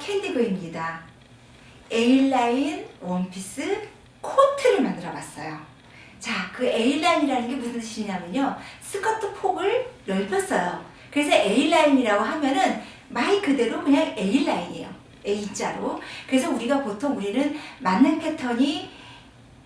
캔디고입니다. A라인 원피스 코트를 만들어 봤어요. 자, 그 A라인이라는 게 무슨 뜻이냐면요, 스커트 폭을 넓혔어요. 그래서 A라인이라고 하면은 말 그대로 그냥 A라인이에요. A자로. 그래서 우리는 맞는 패턴이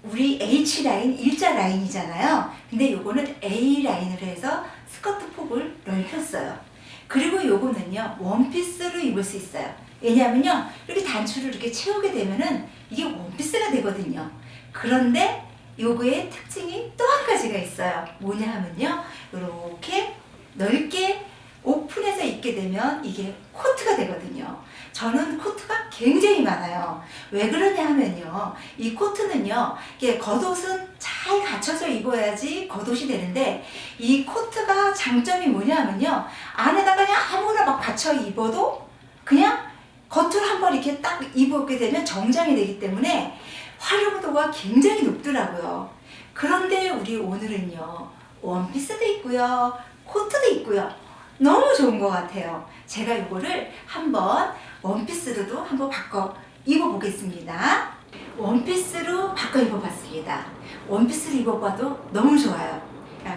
우리 H라인, 일자 라인이잖아요. 근데 요거는 A라인으로 해서 스커트 폭을 넓혔어요. 그리고 요거는요, 원피스로 입을 수 있어요. 왜냐하면요, 이렇게 단추를 이렇게 채우게 되면은 이게 원피스가 되거든요. 그런데 요거의 특징이 또 한 가지가 있어요. 뭐냐 하면요, 이렇게 넓게 오픈해서 입게 되면 이게 코트가 되거든요. 저는 코트가 굉장히 많아요. 왜 그러냐 하면요, 이 코트는요, 이게 겉옷은 잘 갖춰서 입어야지 겉옷이 되는데, 이 코트가 장점이 뭐냐 하면요, 안에다가 그냥 아무거나 막 받쳐 입어도 그냥 겉으로 한번 이렇게 딱 입게 되면 정장이 되기 때문에 활용도가 굉장히 높더라고요. 그런데 우리 오늘은요, 원피스도 있고요, 코트도 있고요. 너무 좋은 것 같아요. 제가 이거를 한번 원피스로도 한번 바꿔 입어보겠습니다. 원피스로 바꿔 입어봤습니다. 원피스로 입어봐도 너무 좋아요.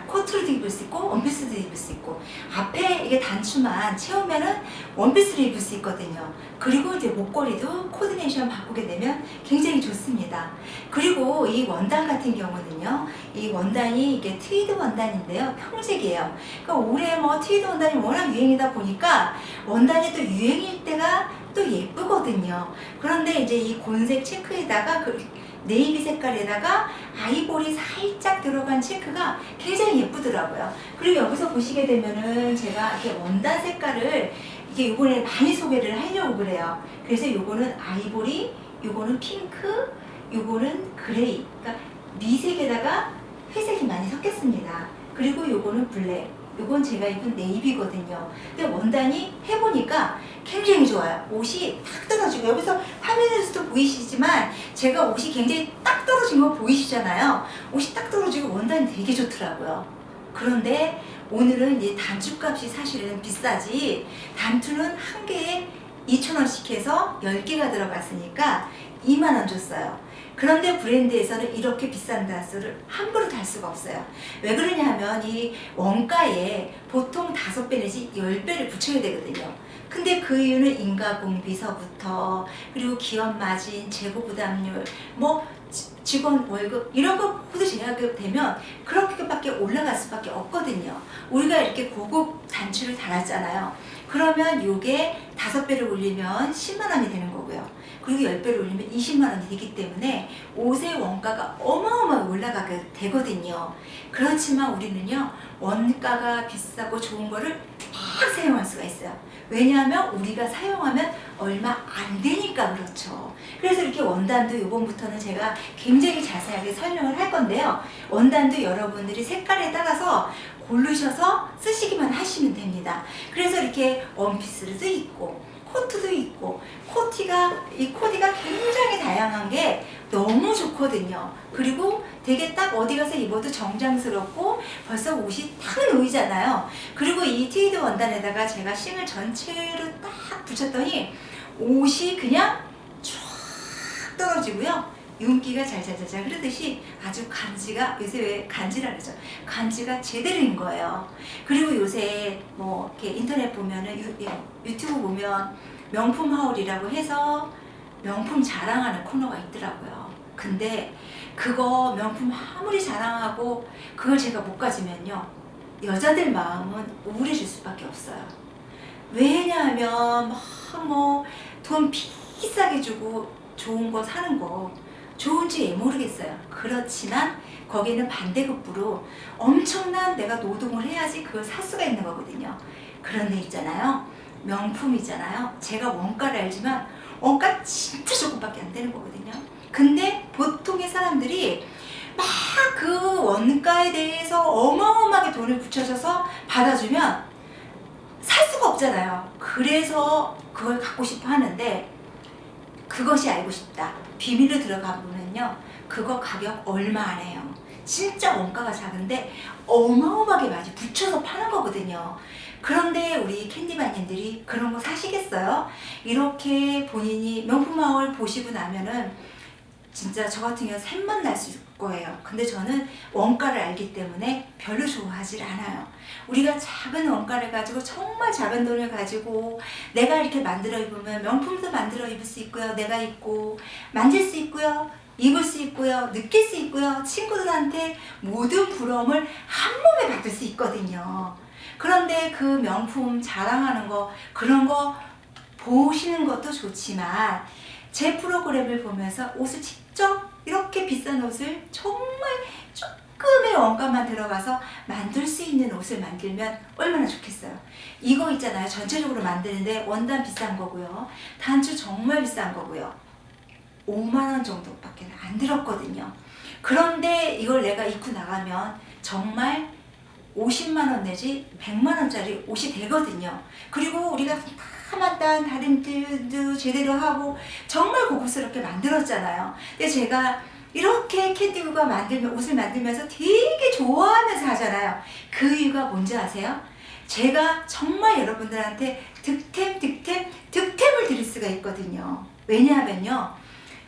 코트로도 입을 수 있고 원피스도 입을 수 있고, 앞에 이게 단추만 채우면은 원피스로 입을 수 있거든요. 그리고 이제 목걸이도 코디네이션 바꾸게 되면 굉장히 좋습니다. 그리고 이 원단 같은 경우는요, 이 원단이 이게 트위드 원단인데요, 평색이에요. 그러니까 올해 뭐 트위드 원단이 워낙 유행이다 보니까 원단이 또 유행일 때가 또 예쁘거든요. 그런데 이제 이 곤색 체크에다가 네이비 색깔에다가 아이보리 살짝 들어간 체크가 굉장히 예쁘더라고요. 그리고 여기서 보시게 되면은 제가 이렇게 원단 색깔을 이게 요번에 많이 소개를 하려고 그래요. 그래서 요거는 아이보리, 요거는 핑크, 요거는 그레이. 그러니까 미색에다가 회색이 많이 섞였습니다. 그리고 요거는 블랙. 요건 제가 입은 네이비거든요. 근데 원단이 해보니까 굉장히 좋아요. 옷이 딱 떨어지고, 여기서 화면에서도 보이시지만 제가 옷이 굉장히 딱 떨어진 거 보이시잖아요. 옷이 딱 떨어지고 원단이 되게 좋더라고요. 그런데 오늘은 이 단추값이 사실은 비싸지, 단추는 한 개에 2,000원씩 해서 10개가 들어갔으니까 2만원 줬어요. 그런데 브랜드에서는 이렇게 비싼 단추를 함부로 달 수가 없어요. 왜 그러냐 하면 이 원가에 보통 5배 내지 10배를 붙여야 되거든요. 근데 그 이유는 인가공비서부터, 그리고 기업 마진, 재고 부담률, 뭐 직원 월급 이런 거 모두 제약되면 그렇게밖에 올라갈 수밖에 없거든요. 우리가 이렇게 고급 단추를 달았잖아요. 그러면 요게 5배를 올리면 10만 원이 되는 거고요. 그리고 10배를 올리면 20만 원이 되기 때문에 옷의 원가가 어마어마하게 올라가게 되거든요. 그렇지만 우리는요, 원가가 비싸고 좋은 거를 막 사용할 수가 있어요. 왜냐하면 우리가 사용하면 얼마 안 되니까 그렇죠. 그래서 이렇게 원단도 이번부터는 제가 굉장히 자세하게 설명을 할 건데요. 원단도 여러분들이 색깔에 따라서 고르셔서 쓰시기만 하시면 됩니다. 그래서 이렇게 원피스도 있고 코트도 있고, 이 코디가 굉장히 다양한 게 너무 좋거든요. 그리고 되게 딱 어디 가서 입어도 정장스럽고 벌써 옷이 탁 놓이잖아요. 그리고 이 트위드 원단에다가 제가 싱을 전체로 딱 붙였더니 옷이 그냥 쫙 떨어지고요. 윤기가 잘잘잘 흐르듯이 아주 간지가, 요새 왜 간지라 그러죠? 간지가 제대로인 거예요. 그리고 요새 뭐 이렇게 인터넷 보면은 유튜브 보면 명품 하울이라고 해서 명품 자랑하는 코너가 있더라고요. 근데 그거 명품 아무리 자랑하고 그걸 제가 못 가지면요, 여자들 마음은 우울해질 수밖에 없어요. 왜냐하면 뭐 돈 비싸게 주고 좋은 거 사는 거 좋은지 모르겠어요. 그렇지만 거기는 반대급부로 엄청난 내가 노동을 해야지 그걸 살 수가 있는 거거든요. 그런데 있잖아요, 명품이잖아요. 제가 원가를 알지만 원가 진짜 조금밖에 안 되는 거거든요. 근데 보통의 사람들이 막 그 원가에 대해서 어마어마하게 돈을 붙여줘서 받아주면 살 수가 없잖아요. 그래서 그걸 갖고 싶어 하는데, 그것이 알고 싶다, 비밀로 들어가 보면요, 그거 가격 얼마 안 해요. 진짜 원가가 작은데 어마어마하게 많이 붙여서 파는 거거든요. 있거든요. 그런데 우리 캔디바님들이 그런 거 사시겠어요? 이렇게 본인이 명품마을 보시고 나면은 진짜 저 같은 경우는 샘만 날 수 있을 거예요. 근데 저는 원가를 알기 때문에 별로 좋아하지 않아요. 우리가 작은 원가를 가지고 정말 작은 돈을 가지고 내가 이렇게 만들어 입으면 명품도 만들어 입을 수 있고요. 내가 입고 만질 수 있고요. 입을 수 있고요. 느낄 수 있고요. 친구들한테 모든 부러움을 한 몸에 받을 수 있거든요. 그런데 그 명품 자랑하는 거 그런 거 보시는 것도 좋지만 제 프로그램을 보면서 옷을 직접 이렇게 비싼 옷을 정말 조금의 원가만 들어가서 만들 수 있는 옷을 만들면 얼마나 좋겠어요. 이거 있잖아요. 전체적으로 만드는데 원단 비싼 거고요. 단추 정말 비싼 거고요. 5만원 정도밖에 안 들었거든요. 그런데 이걸 내가 입고 나가면 정말 50만원 내지 100만원짜리 옷이 되거든요. 그리고 우리가 까맣단 다림질도 제대로 하고 정말 고급스럽게 만들었잖아요. 근데 제가 이렇게 캔디구가 옷을 만들면서 되게 좋아하면서 하잖아요. 그 이유가 뭔지 아세요? 제가 정말 여러분들한테 득템을 드릴 수가 있거든요. 왜냐하면요.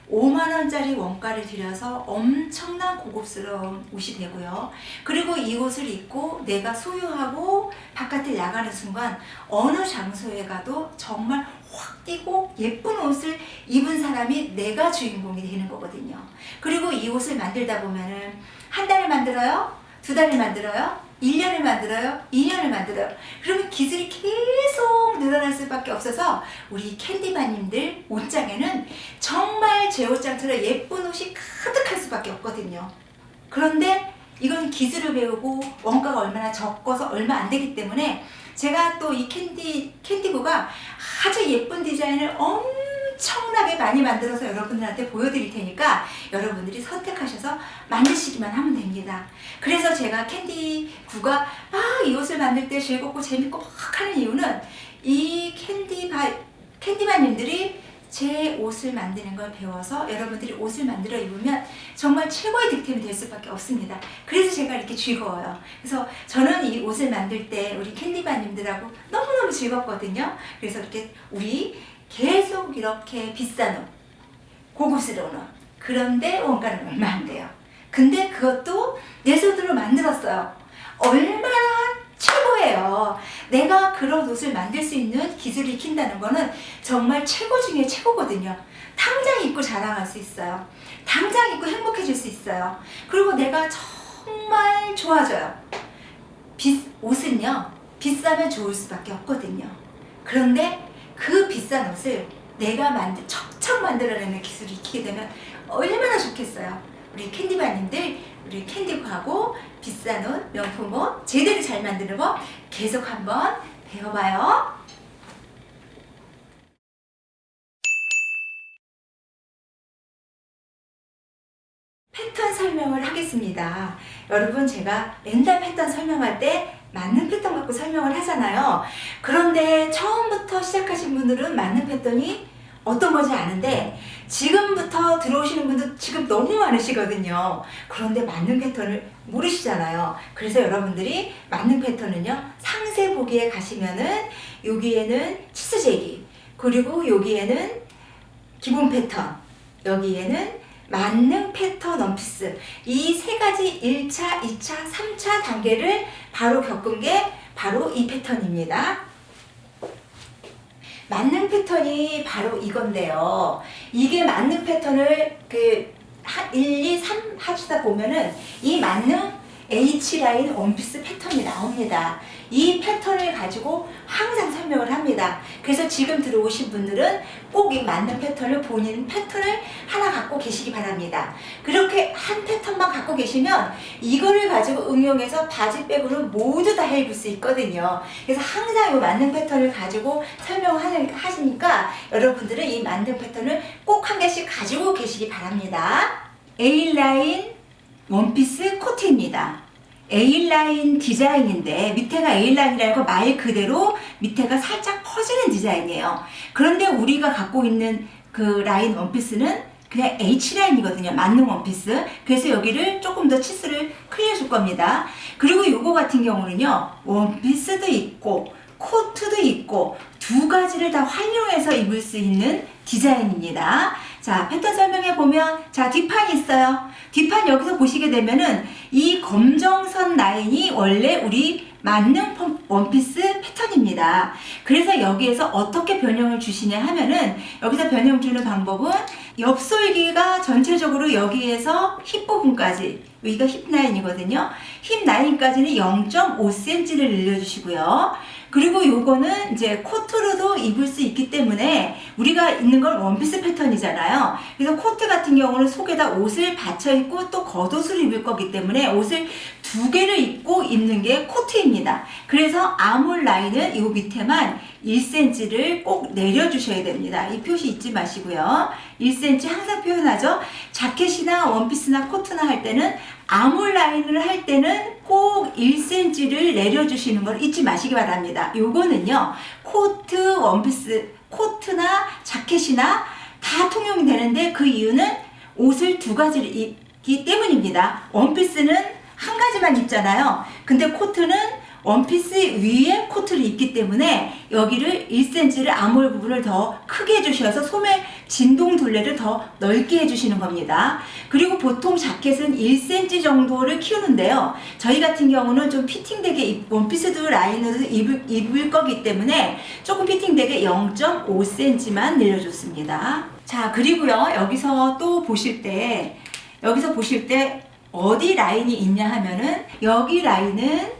5만원짜리 원가를 들여서 엄청난 고급스러운 옷이 되고요. 그리고 이 옷을 입고 내가 소유하고 바깥에 나가는 순간 어느 장소에 가도 정말 확 띄고 예쁜 옷을 입은 사람이 내가 주인공이 되는 거거든요. 그리고 이 옷을 만들다 보면은 한 달을 만들어요? 두 달을 만들어요? 1년을 만들어요? 2년을 만들어요? 그러면 기술이 계속 늘어날 수밖에 없어서 우리 캔디바님들 옷장에는 정말 제 옷장처럼 예쁜 옷이 가득할 수밖에 없거든요. 그런데 이건 기술을 배우고 원가가 얼마나 적어서 얼마 안 되기 때문에 제가 또 이 캔디구가 아주 예쁜 디자인을 엄청나게 많이 만들어서 여러분들한테 보여드릴 테니까 여러분들이 선택하셔서 만드시기만 하면 됩니다. 그래서 제가 캔디구가 이 옷을 만들 때 즐겁고 재밌고 막 하는 이유는 이 캔디바님들이 제 옷을 만드는 걸 배워서 여러분들이 옷을 만들어 입으면 정말 최고의 득템이 될 수밖에 없습니다. 그래서 제가 이렇게 즐거워요. 그래서 저는 이 옷을 만들 때 우리 캔디바님들하고 너무너무 즐겁거든요. 그래서 이렇게 우리 계속 이렇게 비싼 옷, 고급스러운 옷, 그런데 원가는 얼마 안 돼요. 근데 그것도 내 손으로 만들었어요. 얼마나 최고예요. 내가 그런 옷을 만들 수 있는 기술을 익힌다는 거는 정말 최고 중에 최고거든요. 당장 입고 자랑할 수 있어요. 당장 입고 행복해질 수 있어요. 그리고 내가 정말 좋아져요. 옷은요, 비싸면 좋을 수밖에 없거든요. 그런데 그 비싼 옷을 내가 척척 만들어내는 기술이 익히게 되면 얼마나 좋겠어요. 우리 캔디바님들, 우리 캔디구하고 비싼 옷, 명품 옷 제대로 잘 만드는 거 계속 한번 배워봐요. 패턴 설명을 하겠습니다. 여러분, 제가 맨날 패턴 설명할 때 맞는 패턴 갖고 설명을 하잖아요. 그런데 처음부터 시작하신 분들은 맞는 패턴이 어떤 건지 아는데 지금부터 들어오시는 분들 지금 너무 많으시거든요. 그런데 맞는 패턴을 모르시잖아요. 그래서 여러분들이 맞는 패턴은요, 상세 보기에 가시면은 여기에는 치수재기, 그리고 여기에는 기본 패턴, 여기에는 만능 패턴 원피스, 이 세 가지 1차, 2차, 3차 단계를 바로 겪은 게 바로 이 패턴입니다. 만능 패턴이 바로 이건데요. 이게 만능 패턴을 1, 2, 3 하시다 보면은 이 만능 H라인 원피스 패턴이 나옵니다. 이 패턴을 가지고 항상 설명을 합니다. 그래서 지금 들어오신 분들은 꼭 이 만능 패턴을 본인 패턴을 하나 갖고 계시기 바랍니다. 그렇게 한 패턴만 갖고 계시면 이거를 가지고 응용해서 바지백으로 모두 다 해 입을 수 있거든요. 그래서 항상 이 만능 패턴을 가지고 설명을 하시니까 여러분들은 이 만능 패턴을 꼭 한 개씩 가지고 계시기 바랍니다. A라인 원피스 코트입니다. A라인 디자인인데 밑에가 A라인이라는 거 말 그대로 밑에가 살짝 퍼지는 디자인이에요. 그런데 우리가 갖고 있는 그 라인 원피스는 그냥 H라인이거든요. 만능 원피스. 그래서 여기를 조금 더 치수를 클리어 줄 겁니다. 그리고 요거 같은 경우는요, 원피스도 있고 코트도 있고 두 가지를 다 활용해서 입을 수 있는 디자인입니다. 자, 패턴 설명해 보면, 자, 뒷판이 있어요. 뒷판 여기서 보시게 되면은 이 검정선 라인이 원래 우리 만능 원피스 패턴입니다. 그래서 여기에서 어떻게 변형을 주시냐 하면은, 여기서 변형 주는 방법은 옆솔기가 전체적으로 여기에서 힙 부분까지, 여기가 힙 라인이거든요. 힙 라인까지는 0.5cm를 늘려주시고요. 그리고 요거는 이제 코트로도 입을 수 있기 때문에, 우리가 입는 건 원피스 패턴이잖아요. 그래서 코트 같은 경우는 속에다 옷을 받쳐 입고 또 겉옷을 입을 거기 때문에 옷을 두 개를 입고 입는 게 코트입니다. 그래서 아몰 라인은 이 밑에만 1cm를 꼭 내려주셔야 됩니다. 이 표시 잊지 마시고요. 1cm 항상 표현하죠. 자켓이나 원피스나 코트나 할 때는, 아몰 라인을 할 때는 꼭 1cm를 내려주시는 걸 잊지 마시기 바랍니다. 요거는요, 코트, 원피스, 코트나 자켓이나 다 통용이 되는데, 그 이유는 옷을 두 가지를 입기 때문입니다. 원피스는 한 가지만 입잖아요. 근데 코트는 원피스 위에 코트를 입기 때문에 여기를 1cm를 아몰 부분을 더 크게 해주셔서 소매 진동 둘레를 더 넓게 해주시는 겁니다. 그리고 보통 자켓은 1cm 정도를 키우는데요. 저희 같은 경우는 좀 피팅되게 원피스도 라인으로 입을 거기 때문에 조금 피팅되게 0.5cm만 늘려줬습니다. 자, 그리고요, 여기서 또 보실 때, 어디 라인이 있냐 하면은, 여기 라인은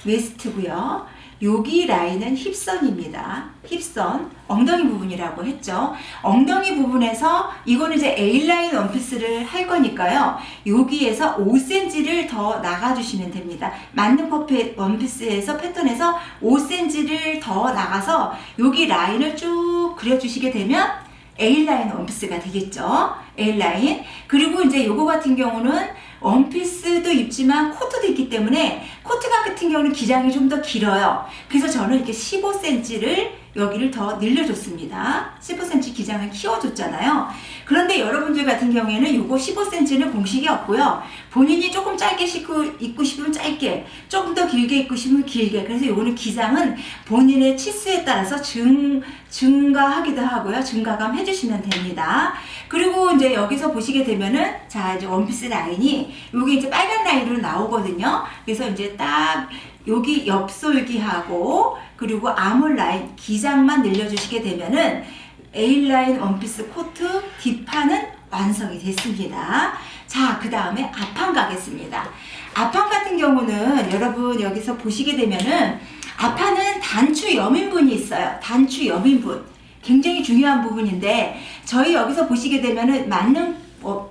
웨스트고요. 여기 라인은 힙선입니다. 힙선, 엉덩이 부분이라고 했죠. 엉덩이 부분에서, 이거는 이제 A라인 원피스를 할 거니까요, 여기에서 5cm를 더 나가주시면 됩니다. 만능 퍼펫 원피스에서 패턴에서 5cm를 더 나가서 여기 라인을 쭉 그려주시게 되면 A라인 원피스가 되겠죠. A라인. 그리고 이제 요거 같은 경우는 원피스도 입지만 코트도 있기 때문에, 코트 같은 경우는 기장이 좀 더 길어요. 그래서 저는 이렇게 15cm를 여기를 더 늘려줬습니다. 15cm 기장을 키워줬잖아요. 그런데 여러분들 같은 경우에는 요거 15cm는 공식이 없고요. 본인이 조금 짧게 입고 싶으면 짧게, 조금 더 길게 입고 싶으면 길게. 그래서 요거는 기장은 본인의 치수에 따라서 증가하기도 하고요. 증가감 해주시면 됩니다. 그리고 이제 여기서 보시게 되면은, 자, 이제 원피스 라인이 여기 이제 빨간 라인으로 나오거든요. 그래서 이제 딱 여기 옆솔기하고 그리고 아몰 라인 기장만 늘려주시게 되면은 A라인 원피스 코트 뒷판은 완성이 됐습니다. 자, 그 다음에 앞판 가겠습니다. 앞판 같은 경우는 여러분 여기서 보시게 되면은, 앞판은 단추 여민분이 있어요. 단추 여민분. 굉장히 중요한 부분인데, 저희 여기서 보시게 되면은 만능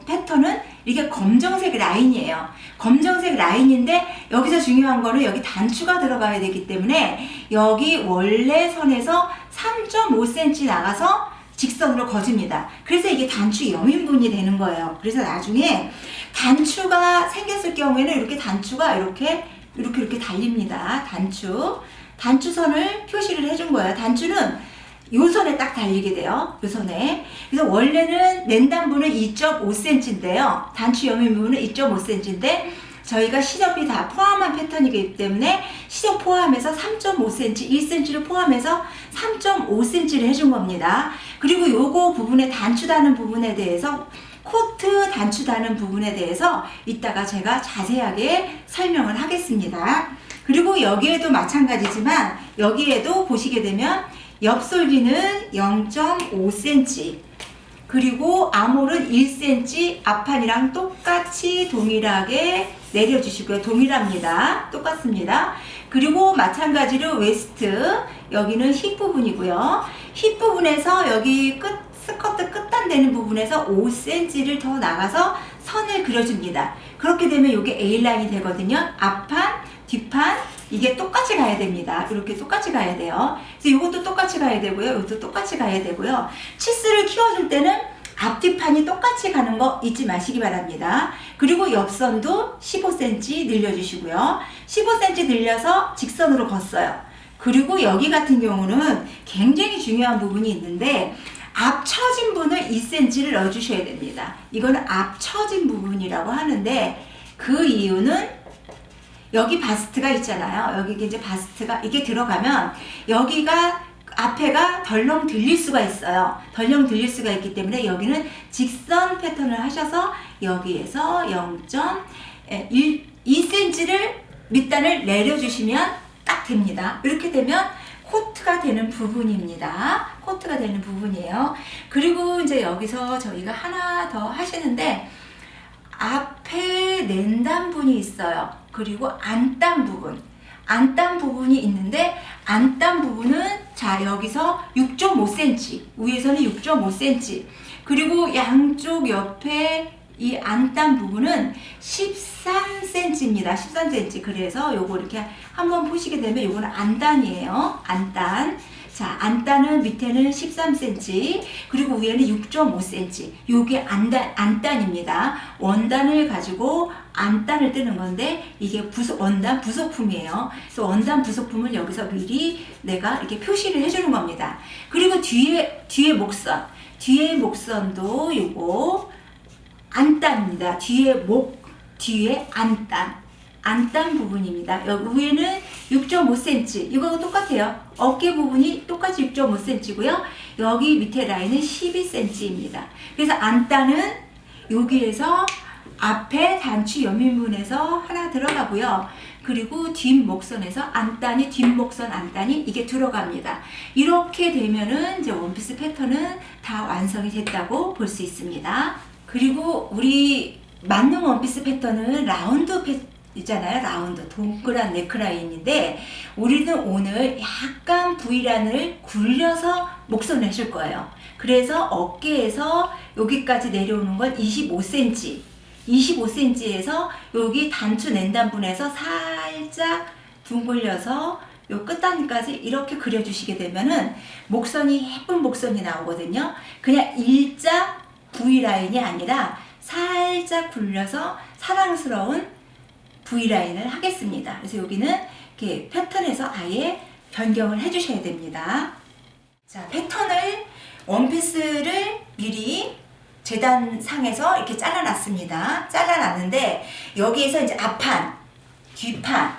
패턴은 이게 검정색 라인이에요. 검정색 라인인데, 여기서 중요한 거는 여기 단추가 들어가야 되기 때문에 여기 원래 선에서 3.5cm 나가서 직선으로 거줍니다. 그래서 이게 단추 여민분이 되는 거예요. 그래서 나중에 단추가 생겼을 경우에는 이렇게 단추가 이렇게 달립니다. 단추선을 표시를 해준 거예요. 단추는 요 선에 딱 달리게 돼요. 요 선에. 그래서 원래는 랜단부는 2.5cm인데요. 단추 여민부는 2.5cm인데 저희가 시접이 다 포함한 패턴이기 때문에 시접 포함해서 3.5cm, 1cm를 포함해서 3.5cm를 해준 겁니다. 그리고 요거 부분에 단추 다는 부분에 대해서, 코트 단추 다는 부분에 대해서 이따가 제가 자세하게 설명을 하겠습니다. 그리고 여기에도 마찬가지지만, 여기에도 보시게 되면 옆솔기는 0.5cm, 그리고 아몰은 1cm 앞판이랑 똑같이 동일하게 내려주시고요. 동일합니다. 똑같습니다. 그리고 마찬가지로 웨스트, 여기는 힙 부분이고요. 힙 부분에서 여기 스커트 끝단 되는 부분에서 5cm를 더 나가서 선을 그려줍니다. 그렇게 되면 이게 A라인이 되거든요. 앞판, 뒷판, 이게 똑같이 가야 됩니다. 이렇게 똑같이 가야 돼요. 그래서 이것도 똑같이 가야 되고요. 이것도 똑같이 가야 되고요. 치수를 키워줄 때는 앞뒤판이 똑같이 가는 거 잊지 마시기 바랍니다. 그리고 옆선도 15cm 늘려주시고요. 15cm 늘려서 직선으로 걷어요. 그리고 여기 같은 경우는 굉장히 중요한 부분이 있는데, 앞처진 분을 2cm를 넣어주셔야 됩니다. 이거는 앞처진 부분이라고 하는데 그 이유는 여기 바스트가 있잖아요. 여기 이제 바스트가 이게 들어가면 여기가 앞에가 덜렁 들릴 수가 있어요. 덜렁 들릴 수가 있기 때문에 여기는 직선 패턴을 하셔서 여기에서 0.2cm를 밑단을 내려주시면 딱 됩니다. 이렇게 되면 코트가 되는 부분입니다. 코트가 되는 부분이에요. 그리고 이제 여기서 저희가 하나 더 하시는데 앞에 낸단분이 있어요. 그리고 안단 부분이 있는데 안단 부분은 자 여기서 6.5cm 위에서는 6.5cm 그리고 양쪽 옆에 이 안단 부분은 13cm입니다. 13cm. 그래서 요거 이렇게 한번 보시게 되면 요거는 안단이에요. 안단. 자, 안단은 밑에는 13cm, 그리고 위에는 6.5cm. 요게 안단입니다. 원단을 가지고 안단을 뜨는 건데, 이게 원단 부속품이에요. 그래서 원단 부속품을 여기서 미리 내가 이렇게 표시를 해주는 겁니다. 그리고 뒤에 목선도 요거 안단입니다. 뒤에 안단 부분입니다. 여기 위에는 6.5cm. 이거하고 똑같아요. 어깨 부분이 똑같이 6.5cm고요. 여기 밑에 라인은 12cm입니다. 그래서 안단은 여기에서 앞에 단추 연민분에서 하나 들어가고요. 그리고 뒷목선에서 뒷목선 안단이 이게 들어갑니다. 이렇게 되면은 이제 원피스 패턴은 다 완성이 됐다고 볼 수 있습니다. 그리고 우리 만능 원피스 패턴은 라운드 있잖아요. 라운드 동그란 네크라인인데 우리는 오늘 약간 V라인을 굴려서 목선을 해줄 거예요. 그래서 어깨에서 여기까지 내려오는 건 25cm에서 여기 단추 낸단분에서 살짝 둥글려서 요 끝단까지 이렇게 그려주시게 되면은 목선이 예쁜 목선이 나오거든요. 그냥 일자 V라인이 아니라 살짝 굴려서 사랑스러운 V라인을 하겠습니다. 그래서 여기는 이렇게 패턴에서 아예 변경을 해주셔야 됩니다. 자, 원피스를 미리 재단상에서 이렇게 잘라놨습니다. 잘라놨는데 여기에서 이제 앞판, 뒷판,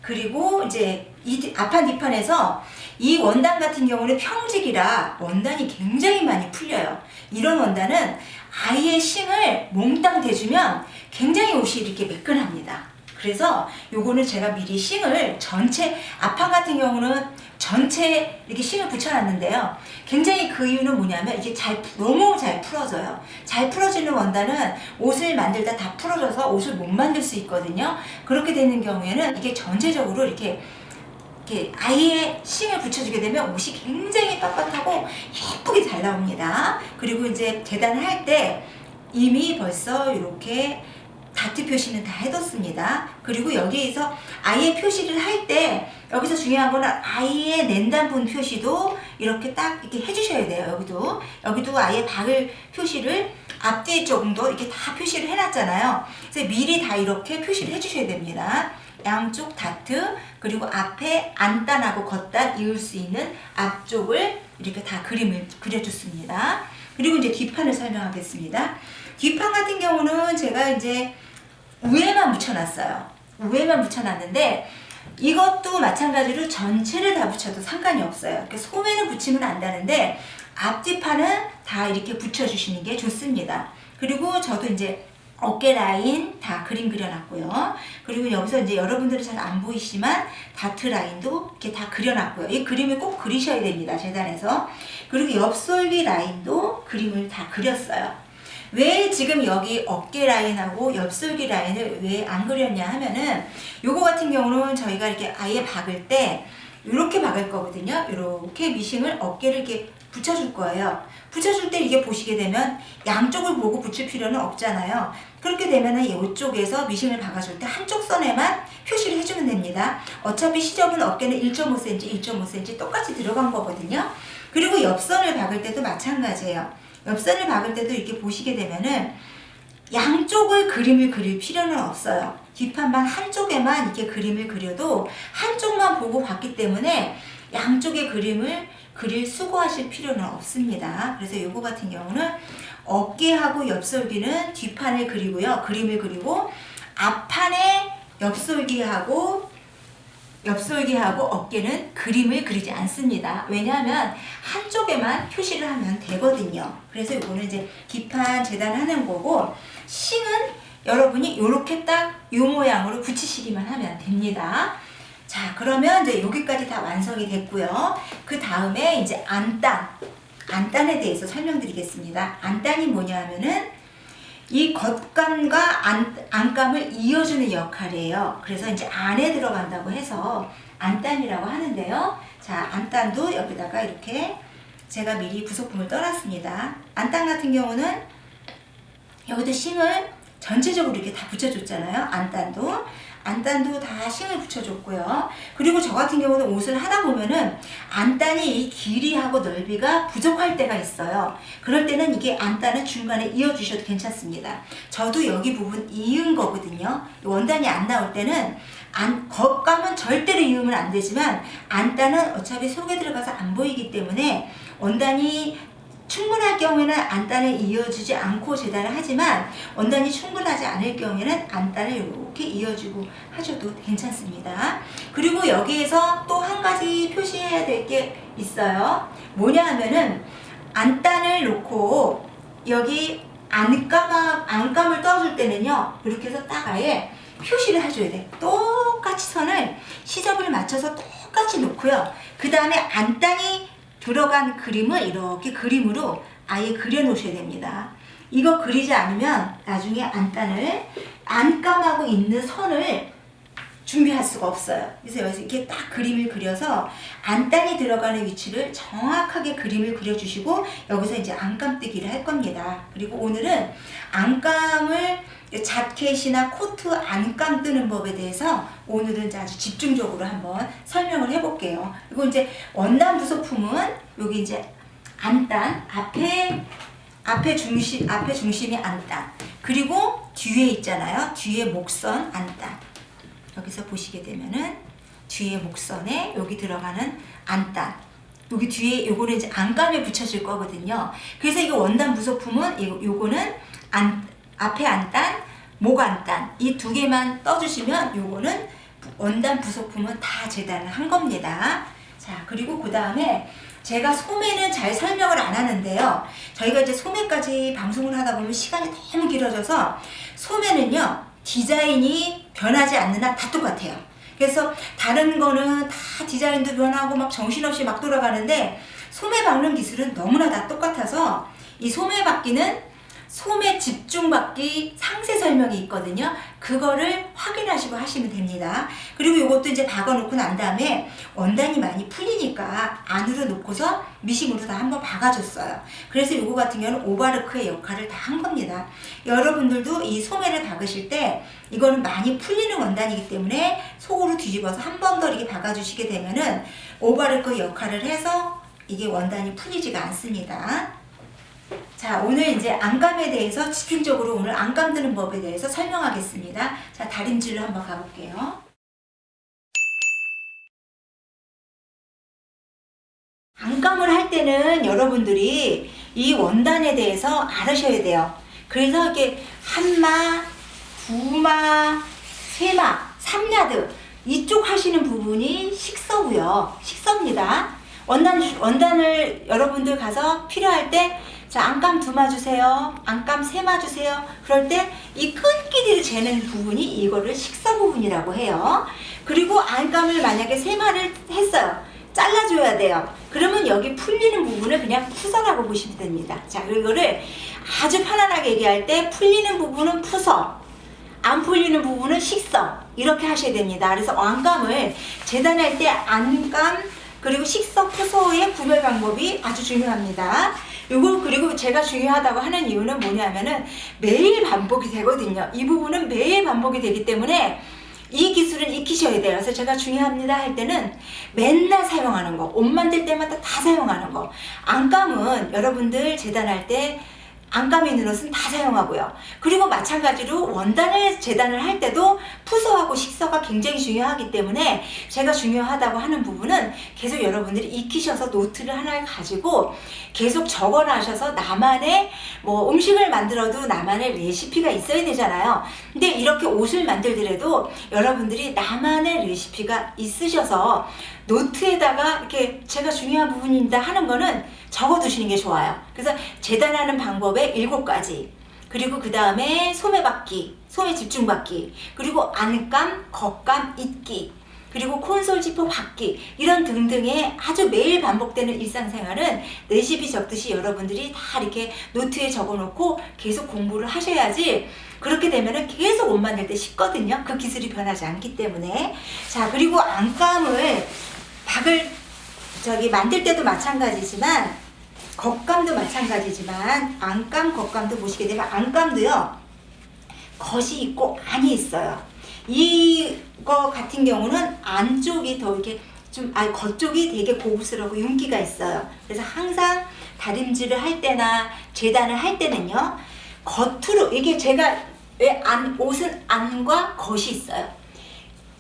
그리고 이제 이 앞판, 뒷판에서 이 원단 같은 경우는 평직이라 원단이 굉장히 많이 풀려요. 이런 원단은 아예 싱을 몽땅 대주면 굉장히 옷이 이렇게 매끈합니다. 그래서 요거는 제가 미리 싱을 앞판 같은 경우는 전체 이렇게 싱을 붙여놨는데요. 굉장히 그 이유는 뭐냐면 이게 너무 잘 풀어져요. 잘 풀어지는 원단은 옷을 만들다 다 풀어져서 옷을 못 만들 수 있거든요. 그렇게 되는 경우에는 이게 전체적으로 이렇게 아예 싱을 붙여주게 되면 옷이 굉장히 빳빳하고 예쁘게 잘 나옵니다. 그리고 이제 재단을 할 때 이미 벌써 이렇게 다트 표시는 다 해뒀습니다. 그리고 여기에서 아예 표시를 할 때 여기서 중요한 거는 아예 낸단분 표시도 이렇게 딱 이렇게 해주셔야 돼요. 여기도 아예 박을 표시를 앞뒤 쪽도 이렇게 다 표시를 해놨잖아요. 그래서 미리 다 이렇게 표시를 해주셔야 됩니다. 양쪽 다트, 그리고 앞에 안단하고 겉단 이을 수 있는 앞쪽을 이렇게 다 그림을 그려줬습니다. 그리고 이제 뒷판을 설명하겠습니다. 뒷판 같은 경우는 제가 이제 위에만 붙여놨어요. 위에만 붙여놨는데 이것도 마찬가지로 전체를 다 붙여도 상관이 없어요. 그러니까 소매는 붙이면 안 되는데 앞뒤판은 다 이렇게 붙여주시는 게 좋습니다. 그리고 저도 이제 어깨 라인 다 그림 그려놨고요. 그리고 여기서 이제 여러분들은 잘 안 보이시지만 다트 라인도 이렇게 다 그려놨고요. 이 그림을 꼭 그리셔야 됩니다. 재단에서. 그리고 옆솔기 라인도 그림을 다 그렸어요. 왜 지금 여기 어깨 라인하고 옆솔기 라인을 왜 안 그렸냐 하면은 요거 같은 경우는 저희가 이렇게 아예 박을 때 이렇게 박을 거거든요. 이렇게 미싱을 어깨를 이렇게 붙여줄 거예요. 붙여줄 때 이게 보시게 되면 양쪽을 보고 붙일 필요는 없잖아요. 그렇게 되면은 이쪽에서 미싱을 박아줄 때 한쪽 선에만 표시를 해주면 됩니다. 어차피 시접은 어깨는 1.5cm, 1.5cm 똑같이 들어간 거거든요. 그리고 옆선을 박을 때도 마찬가지예요. 옆선을 박을 때도 이렇게 보시게 되면은 양쪽을 그림을 그릴 필요는 없어요. 뒷판만 한쪽에만 이렇게 그림을 그려도 한쪽만 보고 봤기 때문에 양쪽의 그림을 그릴 수고하실 필요는 없습니다. 그래서 요거 같은 경우는 어깨하고 옆솔기는 뒷판을 그리고요. 그림을 그리고 앞판에 옆솔기하고 어깨는 그림을 그리지 않습니다. 왜냐하면 한쪽에만 표시를 하면 되거든요. 그래서 이거는 이제 뒷판 재단하는 거고, 싱은 여러분이 이렇게 딱 이 모양으로 붙이시기만 하면 됩니다. 자, 그러면 이제 여기까지 다 완성이 됐고요. 그 다음에 이제 안단에 대해서 설명드리겠습니다. 안단이 뭐냐 하면은 이 겉감과 안감을 이어주는 역할이에요. 그래서 이제 안에 들어간다고 해서 안단이라고 하는데요. 자, 안단도 여기다가 이렇게 제가 미리 부속품을 떠놨습니다. 안단 같은 경우는 여기도 싱을 전체적으로 이렇게 다 붙여줬잖아요. 안단도 다 싱을 붙여줬고요. 그리고 저 같은 경우는 옷을 하다 보면은 안단이 이 길이하고 넓이가 부족할 때가 있어요. 그럴 때는 이게 안단은 중간에 이어주셔도 괜찮습니다. 저도 여기 부분 이은 거거든요. 원단이 안 나올 때는 겉감은 절대로 이으면 안 되지만 안단은 어차피 속에 들어가서 안 보이기 때문에 원단이 충분할 경우에는 안단을 이어주지 않고 재단을 하지만 원단이 충분하지 않을 경우에는 안단을 이렇게 이어주고 하셔도 괜찮습니다. 그리고 여기에서 또 한 가지 표시해야 될 게 있어요. 뭐냐 하면은 안단을 놓고 여기 안감을 떠줄 때는요, 이렇게 해서 딱 아예 표시를 해줘야 돼. 똑같이 선을 시접을 맞춰서 똑같이 놓고요. 그 다음에 안단이 들어간 그림을 이렇게 그림으로 아예 그려 놓으셔야 됩니다. 이거 그리지 않으면 나중에 안감하고 있는 선을 준비할 수가 없어요. 그래서 여기서 이렇게 딱 그림을 그려서 안단이 들어가는 위치를 정확하게 그림을 그려주시고 여기서 이제 안감뜨기를 할 겁니다. 그리고 오늘은 안감을 자켓이나 코트 안감 뜨는 법에 대해서 오늘은 아주 집중적으로 한번 설명을 해볼게요. 그리고 이제 원단 부속품은 여기 이제 안단, 앞에 중심이 안단, 그리고 뒤에 있잖아요. 뒤에 목선 안단. 여기서 보시게 되면은 뒤에 목선에 여기 들어가는 안단. 여기 뒤에 요거는 이제 안감에 붙여질 거거든요. 그래서 이거 원단 부속품은 요거는 앞에 안단, 목 안단 이 두 개만 떠주시면 요거는 원단 부속품은 다 재단을 한 겁니다. 자, 그리고 그 다음에 제가 소매는 잘 설명을 안 하는데요. 저희가 이제 소매까지 방송을 하다 보면 시간이 너무 길어져서 소매는요, 디자인이 변하지 않는 한 다 똑같아요. 그래서 다른 거는 다 디자인도 변하고 막 정신없이 막 돌아가는데 소매 박는 기술은 너무나 다 똑같아서 이 소매 박기는 소매 집중 박기 상세 설명이 있거든요. 그거를 확인하시고 하시면 됩니다. 그리고 이것도 이제 박아 놓고 난 다음에 원단이 많이 풀리니까 안으로 놓고서 미싱으로 다 한번 박아줬어요. 그래서 이거 같은 경우는 오바르크의 역할을 다 한 겁니다. 여러분들도 이 소매를 박으실 때 이거는 많이 풀리는 원단이기 때문에 속으로 뒤집어서 한 번 더 이렇게 박아주시게 되면은 오바르크 역할을 해서 이게 원단이 풀리지가 않습니다. 자, 오늘 이제 안감에 대해서 집중적으로 오늘 안감 드는 법에 대해서 설명하겠습니다. 자, 다림질로 한번 가볼게요. 안감을 할 때는 여러분들이 이 원단에 대해서 알으셔야 돼요. 그래서 이렇게 한마, 두마, 세마, 3야드 이쪽 하시는 부분이 식서고요. 식서입니다. 원단을 여러분들 가서 필요할 때 자, 안감 2마 주세요. 안감 3마 주세요. 그럴 때 이 끈 길이를 재는 부분이 이거를 식서 부분이라고 해요. 그리고 안감을 만약에 3마를 했어요. 잘라줘야 돼요. 그러면 여기 풀리는 부분을 그냥 푸서라고 보시면 됩니다. 자, 이거를 아주 편안하게 얘기할 때 풀리는 부분은 푸서, 안 풀리는 부분은 식서 이렇게 하셔야 됩니다. 그래서 안감을 재단할 때 안감 그리고 식서, 푸서의 구별 방법이 아주 중요합니다. 요거 그리고 제가 중요하다고 하는 이유는 뭐냐면은 매일 반복이 되거든요. 이 부분은 매일 반복이 되기 때문에 이 기술은 익히셔야 돼요. 그래서 제가 중요합니다 할 때는 맨날 사용하는 거, 옷 만들 때마다 다 사용하는 거. 안감은 여러분들 재단할 때 안감 있는 옷은 다 사용하고요. 그리고 마찬가지로 원단을 재단을 할 때도 푸서하고 식서가 굉장히 중요하기 때문에 제가 중요하다고 하는 부분은 계속 여러분들이 익히셔서 노트를 하나 가지고 계속 적어놔셔서 나만의 뭐 음식을 만들어도 나만의 레시피가 있어야 되잖아요. 근데 이렇게 옷을 만들더라도 여러분들이 나만의 레시피가 있으셔서 노트에다가 이렇게 제가 중요한 부분입니다 하는 거는 적어두시는 게 좋아요. 그래서 재단하는 방법에 7가지, 그리고 그 다음에 소매받기, 소매 집중받기, 그리고 안감, 겉감, 입기, 그리고 콘솔 지퍼 받기, 이런 등등의 아주 매일 반복되는 일상생활은 레시피 적듯이 여러분들이 다 이렇게 노트에 적어놓고 계속 공부를 하셔야지, 그렇게 되면은 계속 옷 만들 때 쉽거든요. 그 기술이 변하지 않기 때문에. 자, 그리고 안감을 박을 만들 때도 마찬가지지만 겉감도 마찬가지지만 안감, 겉감도 보시게 되면 안감도요, 겉이 있고 안이 있어요. 이거 같은 경우는 안쪽이 더 이렇게 겉쪽이 되게 고급스럽고 윤기가 있어요. 그래서 항상 다림질을 할 때나 재단을 할 때는요, 겉으로, 이게 제가 왜 옷은 안과 겉이 있어요.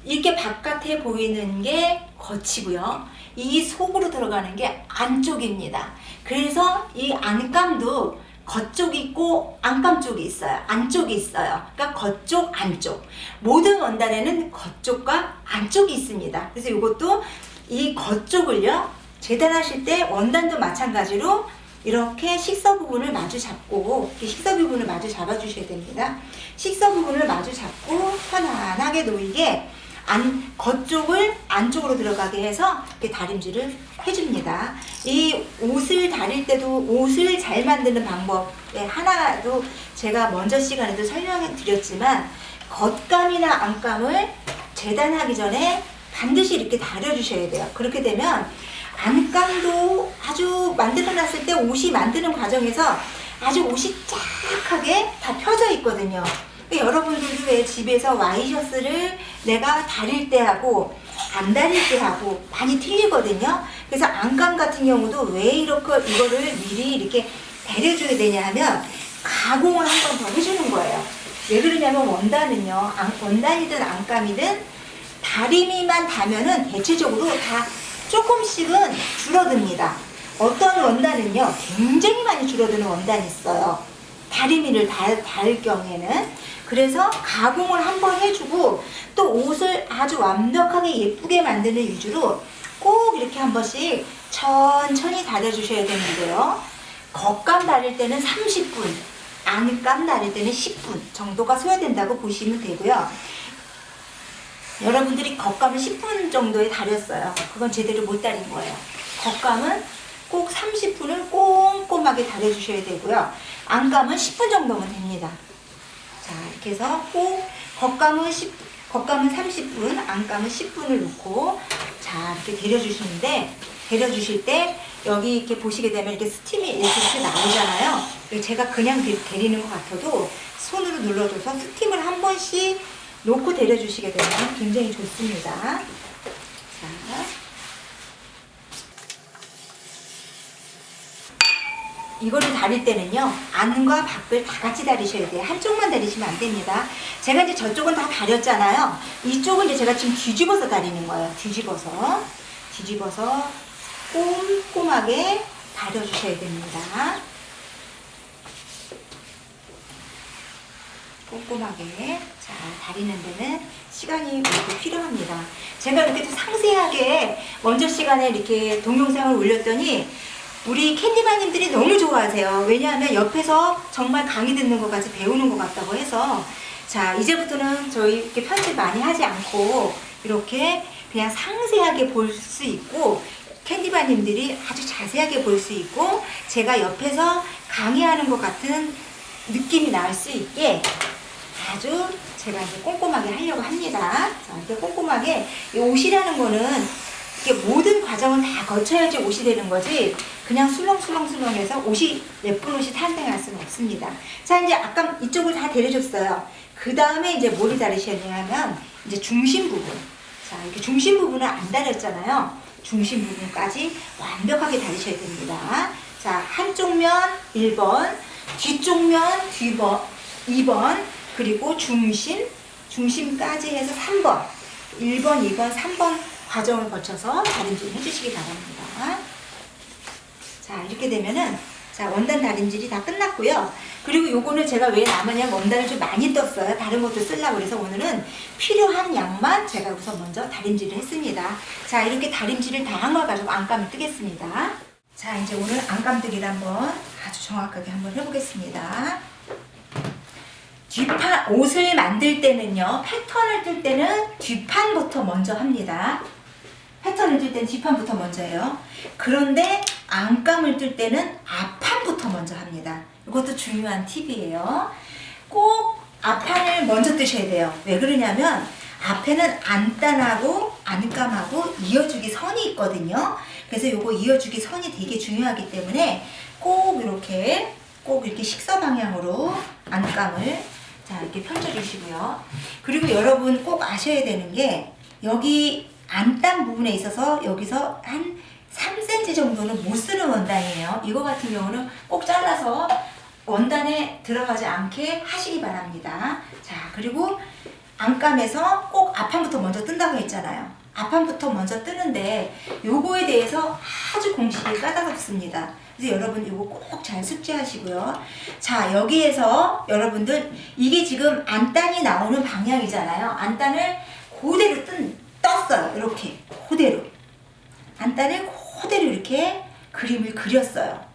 이렇게 바깥에 보이는 게 겉이고요. 이 속으로 들어가는 게 안쪽입니다. 그래서 이 안감도 겉쪽이 있고 안감 쪽이 있어요. 안쪽이 있어요. 그러니까 겉쪽, 안쪽. 모든 원단에는 겉쪽과 안쪽이 있습니다. 그래서 이것도 이 겉쪽을요, 재단하실 때 원단도 마찬가지로 이렇게 식서 부분을 마주 잡고, 이렇게 식서 부분을 마주 잡아 주셔야 됩니다. 식서 부분을 마주 잡고 편안하게 놓이게 겉쪽을 안쪽으로 들어가게 해서 이렇게 다림질을 해줍니다. 이 옷을 다릴 때도 옷을 잘 만드는 방법에 하나도 제가 먼저 시간에도 설명해 드렸지만, 겉감이나 안감을 재단하기 전에 반드시 이렇게 다려주셔야 돼요. 그렇게 되면 안감도 아주 만들어 놨을 때 옷이 만드는 과정에서 아주 옷이 쫙하게 다 펴져 있거든요. 여러분들도 왜 집에서 와이셔츠를 내가 다릴 때 하고 안 다릴 때 하고 많이 틀리거든요. 그래서 안감 같은 경우도 왜 이거를 미리 이렇게 다려줘야 되냐 하면 가공을 한 번 더 해주는 거예요. 왜 그러냐면 원단은요, 원단이든 안감이든 다리미만 다면은 대체적으로 다 조금씩은 줄어듭니다. 어떤 원단은요, 굉장히 많이 줄어드는 원단이 있어요. 다리미를 달 경우에는. 그래서 가공을 한번 해주고 또 옷을 아주 완벽하게 예쁘게 만드는 위주로 꼭 이렇게 한 번씩 천천히 다려주셔야 되는데요. 겉감 다릴 때는 30분, 안감 다릴 때는 10분 정도가 소요된다고 보시면 되고요. 여러분들이 겉감을 10분 정도에 다렸어요. 그건 제대로 못 다린 거예요. 겉감은 꼭 30분을 꼼꼼하게 다려주셔야 되고요. 안감은 10분 정도면 됩니다. 자, 이렇게 해서 꼭 겉감은 30분, 안감은 10분을 놓고 자, 이렇게 데려주시는데, 데려주실 때 여기 이렇게 보시게 되면 이렇게 스팀이 이렇게 나오잖아요. 제가 그냥 데리는 것 같아도 손으로 눌러줘서 스팀을 한 번씩 놓고 데려주시게 되면 굉장히 좋습니다. 자. 이거를 다릴 때는요, 안과 밖을 다 같이 다리셔야 돼요. 한쪽만 다리시면 안 됩니다. 제가 이제 저쪽은 다 다렸잖아요. 이쪽은 이제 제가 지금 뒤집어서 다리는 거예요. 뒤집어서 꼼꼼하게 다려주셔야 됩니다. 꼼꼼하게. 자, 다리는 데는 시간이 이렇게 필요합니다. 제가 이렇게 또 상세하게 먼저 시간에 이렇게 동영상을 올렸더니 우리 캔디마님들이 너무 좋아하세요. 왜냐하면 옆에서 정말 강의 듣는 것 같이 배우는 것 같다고 해서, 자, 이제부터는 저희 이렇게 편집 많이 하지 않고 이렇게 그냥 상세하게 볼 수 있고, 캔디바님들이 아주 자세하게 볼 수 있고, 제가 옆에서 강의하는 것 같은 느낌이 날 수 있게 아주 제가 이제 꼼꼼하게 하려고 합니다. 자, 이렇게 꼼꼼하게, 이 옷이라는 거는 이렇게 모든 과정을 다 거쳐야지 옷이 되는 거지, 그냥 술렁술렁해서 옷이, 예쁜 옷이 탄생할 수는 없습니다. 자, 이제 아까 이쪽을 다 데려줬어요. 그 다음에 이제 뭐를 다리셔야 되냐면, 이제 중심 부분. 자, 이렇게 중심 부분을 안 다렸잖아요. 중심 부분까지 완벽하게 다리셔야 됩니다. 자, 한쪽 면 1번, 뒤쪽 면 2번, 그리고 중심까지 해서 3번, 1번, 2번, 3번 과정을 거쳐서 다림질 해주시기 바랍니다. 자, 이렇게 되면은 자, 원단 다림질이 다 끝났고요. 그리고 요거는 제가 왜 남았냐면 원단을 좀 많이 떴어요. 다른 것도 쓰려고 그래서 오늘은 필요한 양만 제가 우선 먼저 다림질을 했습니다. 자, 이렇게 다림질을 다 한 걸 가지고 안감을 뜨겠습니다. 자, 이제 오늘 안감뜨기를 한번 아주 정확하게 한번 해보겠습니다. 뒷판, 옷을 만들 때는요, 패턴을 뜰 때는 뒷판부터 먼저 합니다. 패턴을 뜰 때는 뒷판부터 먼저 해요. 그런데 안감을 뜰 때는 앞판부터 먼저 합니다. 이것도 중요한 팁이에요. 꼭 앞판을 먼저 뜨셔야 돼요. 왜 그러냐면 앞에는 안단하고 안감하고 이어주기 선이 있거든요. 그래서 요거 이어주기 선이 되게 중요하기 때문에 꼭 이렇게 식서 방향으로 안감을 자, 이렇게 펼쳐주시고요. 그리고 여러분 꼭 아셔야 되는 게 여기 안단 부분에 있어서 여기서 한 3cm 정도는 못 쓰는 원단이에요. 이거 같은 경우는 꼭 잘라서 원단에 들어가지 않게 하시기 바랍니다. 자, 그리고 안감에서 꼭 앞판부터 먼저 뜬다고 했잖아요. 앞판부터 먼저 뜨는데 요거에 대해서 아주 공식이 까다롭습니다. 그래서 여러분 이거 꼭 잘 숙지하시고요. 자, 여기에서 여러분들 이게 지금 안단이 나오는 방향이잖아요. 안단을 그대로 떴어요. 이렇게 그대로 안단을 그대로 이렇게 그림을 그렸어요.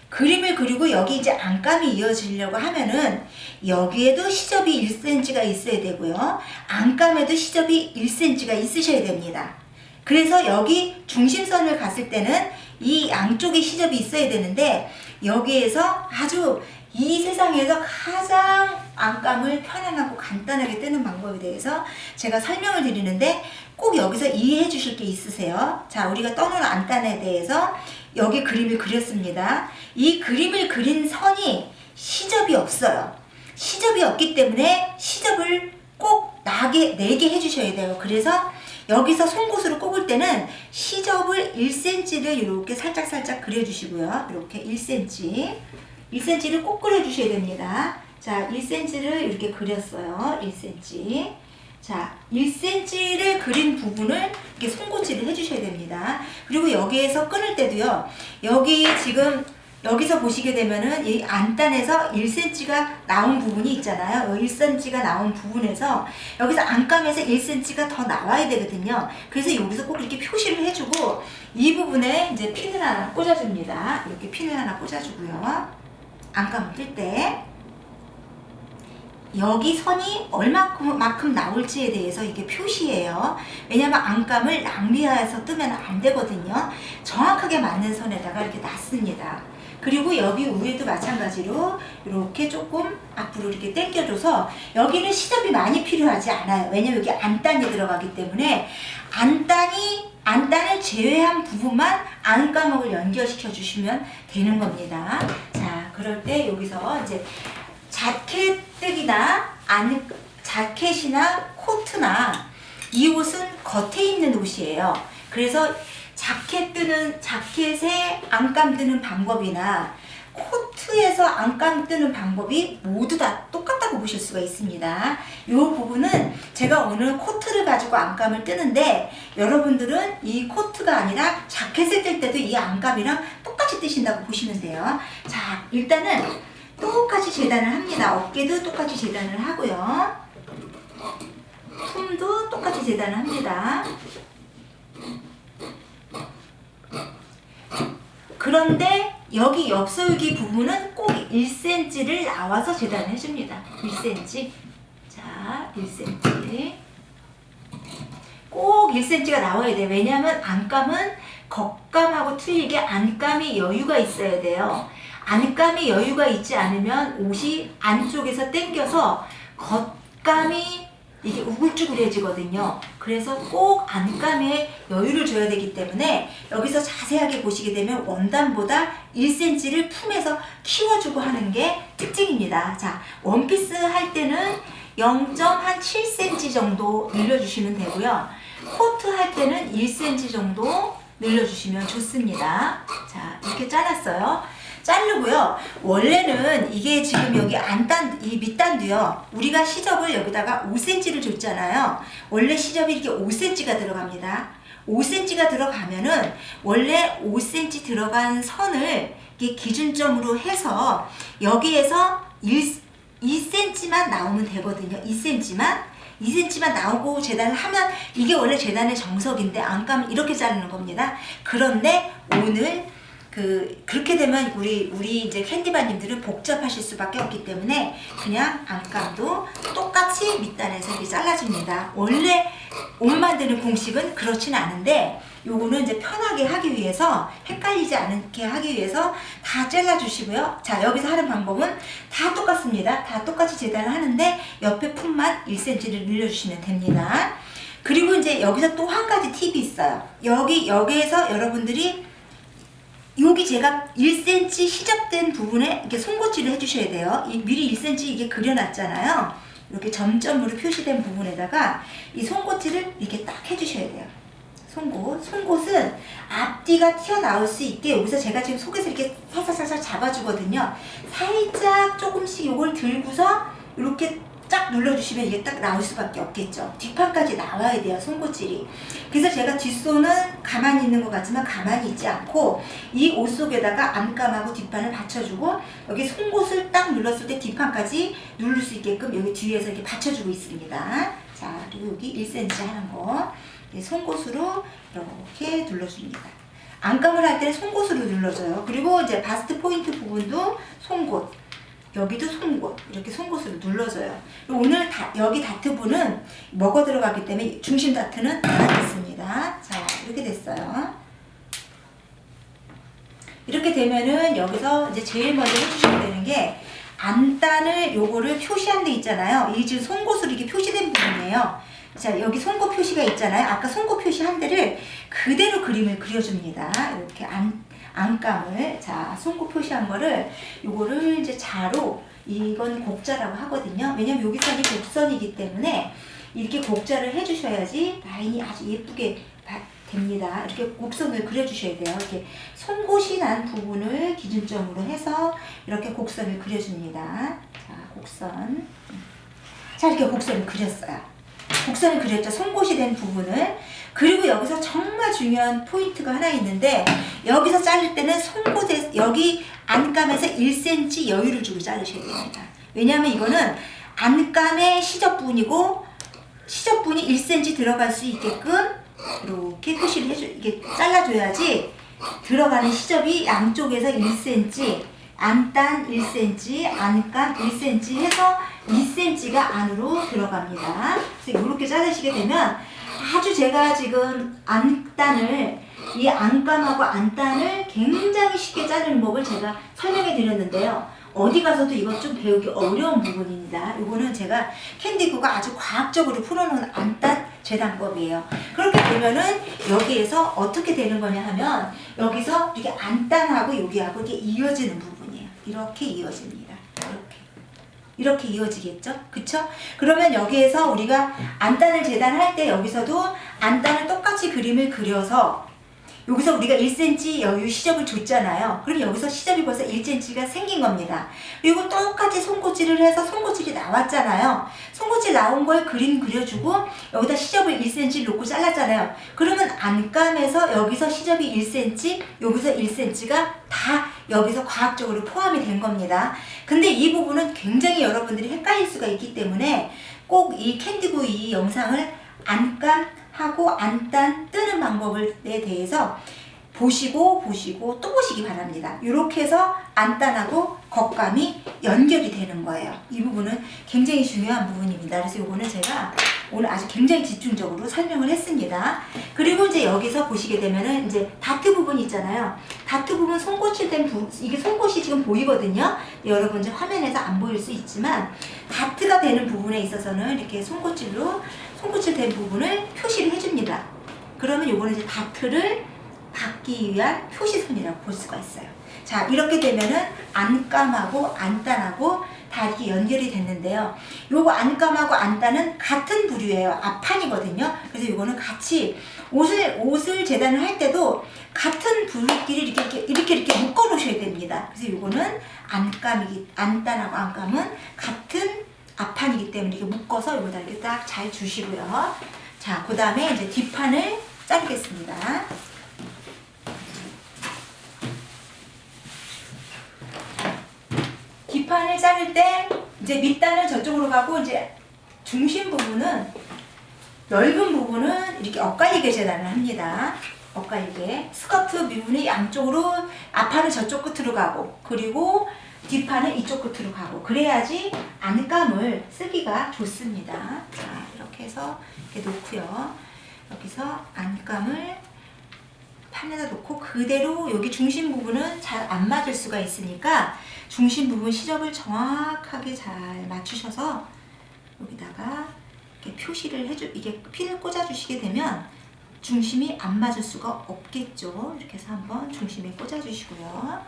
그림을 그리고 여기 이제 안감이 이어지려고 하면은 여기에도 시접이 1cm가 있어야 되고요. 안감에도 시접이 1cm가 있으셔야 됩니다. 그래서 여기 중심선을 갔을 때는 이 양쪽에 시접이 있어야 되는데 여기에서 아주 이 세상에서 가장 안감을 편안하고 간단하게 뜨는 방법에 대해서 제가 설명을 드리는데 꼭 여기서 이해해 주실 게 있으세요. 자, 우리가 떠놓은 안단에 대해서 여기 그림을 그렸습니다. 이 그림을 그린 선이 시접이 없어요. 시접이 없기 때문에 시접을 꼭 내게 해주셔야 돼요. 그래서 여기서 송곳으로 꼽을 때는 시접을 1cm를 이렇게 살짝 그려주시고요. 이렇게 1cm를 꼭 그려주셔야 됩니다. 자, 1cm를 이렇게 그렸어요. 1cm. 자, 1cm를 그린 부분을 이렇게 송곳질을 해주셔야 됩니다. 그리고 여기에서 끊을 때도요. 여기 지금 여기서 보시게 되면은 이 안단에서 1cm가 나온 부분이 있잖아요. 1cm가 나온 부분에서 여기서 안감에서 1cm가 더 나와야 되거든요. 그래서 여기서 꼭 이렇게 표시를 해주고 이 부분에 이제 핀을 하나 꽂아줍니다. 이렇게 핀을 하나 꽂아주고요. 안감을 뜰 때 여기 선이 얼마만큼 나올지에 대해서 이게 표시예요. 왜냐면 안감을 낭비해서 뜨면 안 되거든요. 정확하게 맞는 선에다가 이렇게 놨습니다. 그리고 여기 위에도 마찬가지로 이렇게 조금 앞으로 이렇게 당겨줘서 여기는 시접이 많이 필요하지 않아요. 왜냐면 여기 안단이 들어가기 때문에 안단을 제외한 부분만 안감목을 연결시켜 주시면 되는 겁니다. 자, 그럴 때 여기서 이제 자켓이나 코트나 이 옷은 겉에 입는 옷이에요. 그래서 자켓에 안감 뜨는 방법이나 코트에서 안감 뜨는 방법이 모두 다 똑같다고 보실 수가 있습니다. 이 부분은 제가 오늘 코트를 가지고 안감을 뜨는데 여러분들은 이 코트가 아니라 자켓을 뜰 때도 이 안감이랑 똑같이 뜨신다고 보시면 돼요. 자, 일단은 똑같이 재단을 합니다. 어깨도 똑같이 재단을 하고요. 품도 똑같이 재단을 합니다. 그런데 여기 옆솔기 부분은 꼭 1cm를 나와서 재단을 해줍니다. 1cm. 자, 1cm. 꼭 1cm가 나와야 돼요. 왜냐하면 안감은 겉감하고 틀리게 안감이 여유가 있어야 돼요. 안감이 여유가 있지 않으면 옷이 안쪽에서 당겨서 겉감이 이게 우글쭈글해지거든요. 그래서 꼭 안감에 여유를 줘야 되기 때문에 여기서 자세하게 보시게 되면 원단보다 1cm를 품에서 키워주고 하는 게 특징입니다. 자, 원피스 할 때는 0.7cm 정도 늘려주시면 되고요. 코트 할 때는 1cm 정도 늘려주시면 좋습니다. 자, 이렇게 잘랐어요. 자르고요. 원래는 이게 지금 여기 이 밑단도요. 우리가 시접을 여기다가 5cm를 줬잖아요. 원래 시접이 이렇게 5cm가 들어갑니다. 5cm가 들어가면은 원래 5cm 들어간 선을 이게 기준점으로 해서 여기에서 2cm만 나오면 되거든요. 2cm만 나오고 재단을 하면 이게 원래 재단의 정석인데 안감 이렇게 자르는 겁니다. 그런데 오늘 그렇게 되면 우리 이제 캔디바님들은 복잡하실 수밖에 없기 때문에 그냥 안감도 똑같이 밑단에서 이렇게 잘라줍니다. 원래 옷 만드는 공식은 그렇진 않은데 요거는 이제 편하게 하기 위해서 헷갈리지 않게 하기 위해서 다 잘라주시고요. 자, 여기서 하는 방법은 다 똑같습니다. 다 똑같이 재단을 하는데 옆에 품만 1cm를 늘려주시면 됩니다. 그리고 이제 여기서 또 한 가지 팁이 있어요. 여기에서 여러분들이 여기 제가 1cm 시접된 부분에 이렇게 송곳질을 해주셔야 돼요. 미리 1cm 이게 그려놨잖아요. 이렇게 점점으로 표시된 부분에다가 이 송곳질을 이렇게 딱 해주셔야 돼요. 송곳은 앞뒤가 튀어나올 수 있게 여기서 제가 지금 속에서 이렇게 살살살살 잡아주거든요. 살짝 조금씩 요걸 들고서 이렇게 쫙 눌러주시면 이게 딱 나올 수밖에 없겠죠. 뒷판까지 나와야 돼요, 송곳질이. 그래서 제가 뒷손은 가만히 있는 것 같지만 가만히 있지 않고 이 옷 속에다가 안감하고 뒷판을 받쳐주고 여기 송곳을 딱 눌렀을 때 뒷판까지 누를 수 있게끔 여기 뒤에서 이렇게 받쳐주고 있습니다. 자, 그리고 여기 1cm 하는 거 송곳으로 이렇게 눌러줍니다. 안감을 할 때는 송곳으로 눌러줘요. 그리고 이제 바스트 포인트 부분도 송곳, 여기도 송곳, 이렇게 송곳으로 눌러줘요. 그리고 오늘 여기 다트부는 먹어 들어가기 때문에 중심 다트는 안 하겠습니다. 자, 이렇게 됐어요. 이렇게 되면은 여기서 이제 제일 먼저 해주셔야 되는 게 안단을 요거를 표시한 데 있잖아요. 이 지금 송곳으로 이렇게 표시된 부분이에요. 자, 여기 송곳 표시가 있잖아요. 아까 송곳 표시한 데를 그대로 그림을 그려줍니다. 이렇게 안감을, 자, 송곳 표시한 거를 요거를 이제 자로, 이건 곡자라고 하거든요. 왜냐면 여기 선이 곡선이기 때문에 이렇게 곡자를 해주셔야지 라인이 아주 예쁘게 됩니다. 이렇게 곡선을 그려주셔야 돼요. 이렇게 송곳이 난 부분을 기준점으로 해서 이렇게 곡선을 그려줍니다. 자, 곡선. 자, 이렇게 곡선을 그렸어요. 곡선을 그렸죠. 송곳이 된 부분을. 그리고 여기서 정말 중요한 포인트가 하나 있는데 여기서 자를 때는 송곳에 여기 안감에서 1cm 여유를 주고 자르셔야 됩니다. 왜냐하면 이거는 안감의 시접분이고 시접분이 1cm 들어갈 수 있게끔 이렇게 표시를 이렇게 잘라줘야지 들어가는 시접이 양쪽에서 1cm, 안단 1cm, 안감 1cm 해서 2cm가 안으로 들어갑니다. 그래서 이렇게 자르시게 되면 아주 제가 지금 이 안감하고 안단을 굉장히 쉽게 자르는 법을 제가 설명해 드렸는데요. 어디 가서도 이건 좀 배우기 어려운 부분입니다. 이거는 제가 캔디구가 아주 과학적으로 풀어놓은 안단 재단법이에요. 그렇게 되면은 여기에서 어떻게 되는 거냐 하면 여기서 이렇게 안단하고 여기하고 이렇게 이어지는 부분이에요. 이렇게 이어집니다. 이렇게 이어지겠죠? 그쵸? 그러면 여기에서 우리가 안단을 재단할 때 여기서도 안단을 똑같이 그림을 그려서 여기서 우리가 1cm 여유 시접을 줬잖아요. 그럼 여기서 시접이 벌써 1cm가 생긴 겁니다. 그리고 똑같이 송곳질을 해서 송곳질이 나왔잖아요. 송곳질 나온 걸 그림 그려주고 여기다 시접을 1cm 놓고 잘랐잖아요. 그러면 안감에서 여기서 시접이 1cm, 여기서 1cm가 다 여기서 과학적으로 포함이 된 겁니다. 근데 이 부분은 굉장히 여러분들이 헷갈릴 수가 있기 때문에 꼭 이 캔디구 이 영상을 안감하고 안단 뜨는 방법에 대해서 보시고 또 보시기 바랍니다. 이렇게 해서 안단하고 겉감이 연결이 되는 거예요. 이 부분은 굉장히 중요한 부분입니다. 그래서 이거는 제가 오늘 아주 굉장히 집중적으로 설명을 했습니다. 그리고 이제 여기서 보시게 되면은 이제 다트 부분 있잖아요. 다트 부분 송곳이 된 부분, 이게 송곳이 지금 보이거든요. 여러분 이제 화면에서 안 보일 수 있지만 다트가 되는 부분에 있어서는 이렇게 송곳질 된 부분을 표시를 해줍니다. 그러면 요거는 이제 다트를 받기 위한 표시선이라고 볼 수가 있어요. 자, 이렇게 되면은 안감하고 안단하고 다 이렇게 연결이 됐는데요. 요거 안감하고 안단은 같은 부류예요. 앞판이거든요. 그래서 요거는 같이 옷을 재단을 할 때도 같은 부위끼리 이렇게 묶어 놓으셔야 됩니다. 그래서 요거는 안단하고 안감은 같은 앞판이기 때문에 이렇게 묶어서 여기다 이렇게 딱 잘 주시고요. 자, 그 다음에 이제 뒷판을 자르겠습니다. 뒷판을 자를 때 이제 밑단은 저쪽으로 가고 이제 중심 부분은 넓은 부분은 이렇게 엇갈리게 재단을 합니다. 엇갈리게. 스커트 부분이 양쪽으로 앞판은 저쪽 끝으로 가고 그리고 뒷판은 이쪽 끝으로 가고 그래야지 안감을 쓰기가 좋습니다. 자, 이렇게 해서 이렇게 놓고요. 여기서 안감을 판에다 놓고 그대로 여기 중심 부분은 잘 안 맞을 수가 있으니까 중심 부분 시접을 정확하게 잘 맞추셔서 여기다가 이렇게 표시를 이게 핀을 꽂아 주시게 되면 중심이 안 맞을 수가 없겠죠. 이렇게 해서 한번 중심에 꽂아 주시고요.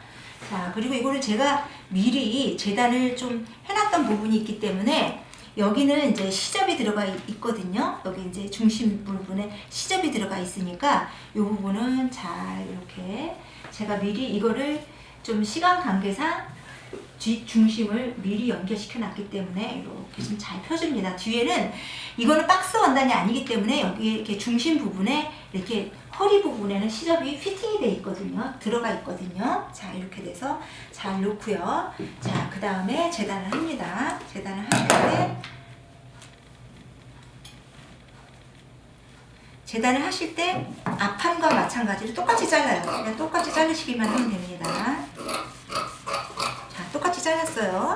자, 그리고 이거를 제가 미리 재단을 좀 해놨던 부분이 있기 때문에 여기는 이제 시접이 들어가 있거든요. 여기 이제 중심 부분에 시접이 들어가 있으니까 이 부분은 잘 이렇게 제가 미리 이거를 좀 시간 관계상 뒷중심을 미리 연결시켜 놨기 때문에 이렇게 좀 잘 펴줍니다. 뒤에는 이거는 박스 원단이 아니기 때문에 여기 이렇게 중심 부분에 이렇게 허리 부분에는 시접이 피팅이 돼 있거든요. 들어가 있거든요. 자, 이렇게 돼서 잘 놓고요. 자, 그 다음에 재단을 합니다. 재단을 하실 때 재단을 하실 때 앞판과 마찬가지로 똑같이 잘라요. 그냥 똑같이 자르시기만 하면 됩니다. 자, 똑같이 잘랐어요.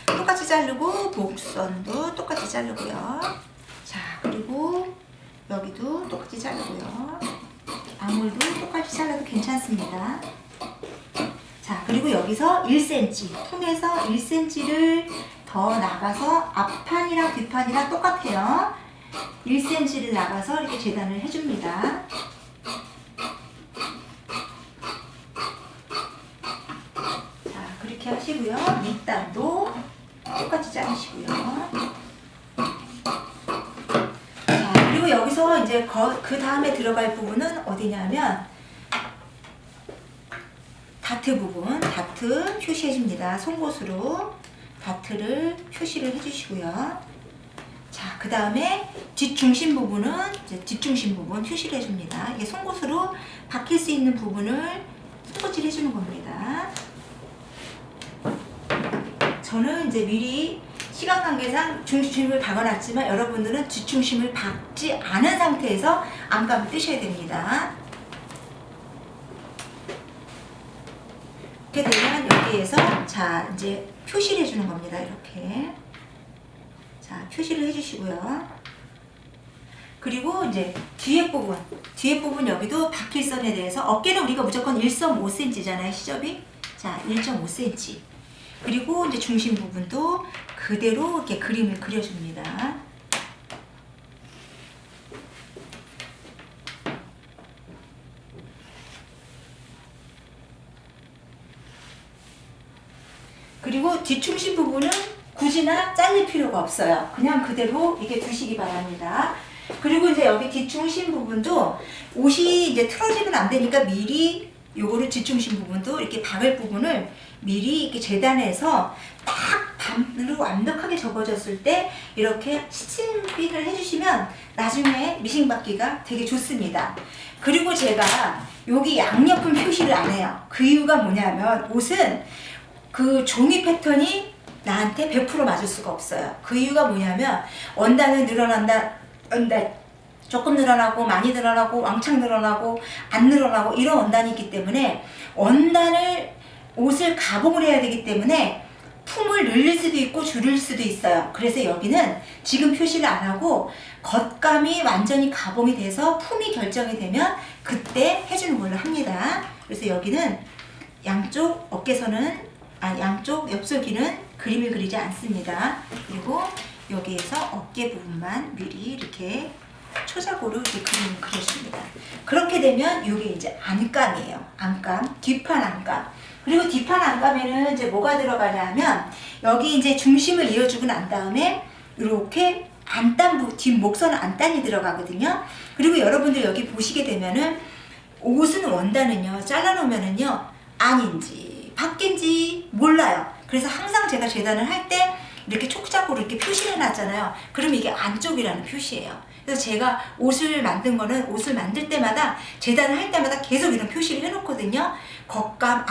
똑같이 자르고 목선도 똑같이 자르고요. 자, 그리고 여기도 똑같이 자르고요. 아몰도 똑같이 잘라도 괜찮습니다. 자, 그리고 여기서 1cm 통에서 1cm를 더 나가서 앞판이랑 뒷판이랑 똑같아요. 1cm를 나가서 이렇게 재단을 해줍니다. 자, 그렇게 하시고요. 밑단도 똑같이 자르시고요. 자, 그리고 여기서 이제 그 다음에 들어갈 부분은 어디냐면 다트 부분, 다트 표시해줍니다. 송곳으로 다트를 표시를 해주시고요. 자, 그 다음에 뒷중심 부분은 이제 뒷중심 부분 표시를 해줍니다. 이게 송곳으로 박힐 수 있는 부분을 송곳질 해주는 겁니다. 저는 이제 미리 시간 관계상 중심을 박아놨지만 여러분들은 뒷중심을 박지 않은 상태에서 안감을 뜨셔야 됩니다. 이렇게 되면 여기에서 자, 이제 표시를 해주는 겁니다. 이렇게. 자, 표시를 해주시고요. 그리고 이제 뒤에 부분 여기도 박힐선에 대해서 어깨는 우리가 무조건 1.5cm잖아요, 시접이. 자, 1.5cm. 그리고 이제 중심 부분도 그대로 이렇게 그림을 그려줍니다. 그리고 뒷중심 부분은 굳이나 잘릴 필요가 없어요. 그냥 그대로 이렇게 두시기 바랍니다. 그리고 이제 여기 뒷중심 부분도 옷이 이제 틀어지면 안 되니까 미리 요거를 뒷중심 부분도 이렇게 박을 부분을 미리 이렇게 재단해서 딱 반으로 완벽하게 접어졌을 때 이렇게 스티칭을 해주시면 나중에 미싱 받기가 되게 좋습니다. 그리고 제가 여기 양옆은 표시를 안 해요. 그 이유가 뭐냐면 옷은 그 종이 패턴이 나한테 100% 맞을 수가 없어요. 그 이유가 뭐냐면 원단은 원단 조금 늘어나고 많이 늘어나고 왕창 늘어나고 안 늘어나고 이런 원단이 있기 때문에 옷을 가공을 해야 되기 때문에 품을 늘릴 수도 있고 줄일 수도 있어요. 그래서 여기는 지금 표시를 안 하고 겉감이 완전히 가공이 돼서 품이 결정이 되면 그때 해주는 걸로 합니다. 그래서 여기는 양쪽 양쪽 옆솔기는 그림을 그리지 않습니다. 그리고 여기에서 어깨 부분만 미리 이렇게 초자고로 이렇게 그림을 그려줍니다. 그렇게 되면 이게 이제 안감이에요. 안감, 뒷판 안감. 그리고 뒷판 안감에는 이제 뭐가 들어가냐면 여기 이제 중심을 이어주고 난 다음에 이렇게 안단, 뒷목선은 안단이 들어가거든요. 그리고 여러분들 여기 보시게 되면은 옷은 원단은요, 잘라놓으면은요, 안인지 밖인지 몰라요. 그래서 항상 제가 재단을 할 때 이렇게 촉자고로 이렇게 표시를 해놨잖아요. 그럼 이게 안쪽이라는 표시예요. 그래서 제가 옷을 만든 거는 옷을 만들 때마다 재단을 할 때마다 계속 이런 표시를 해놓거든요. 겉감,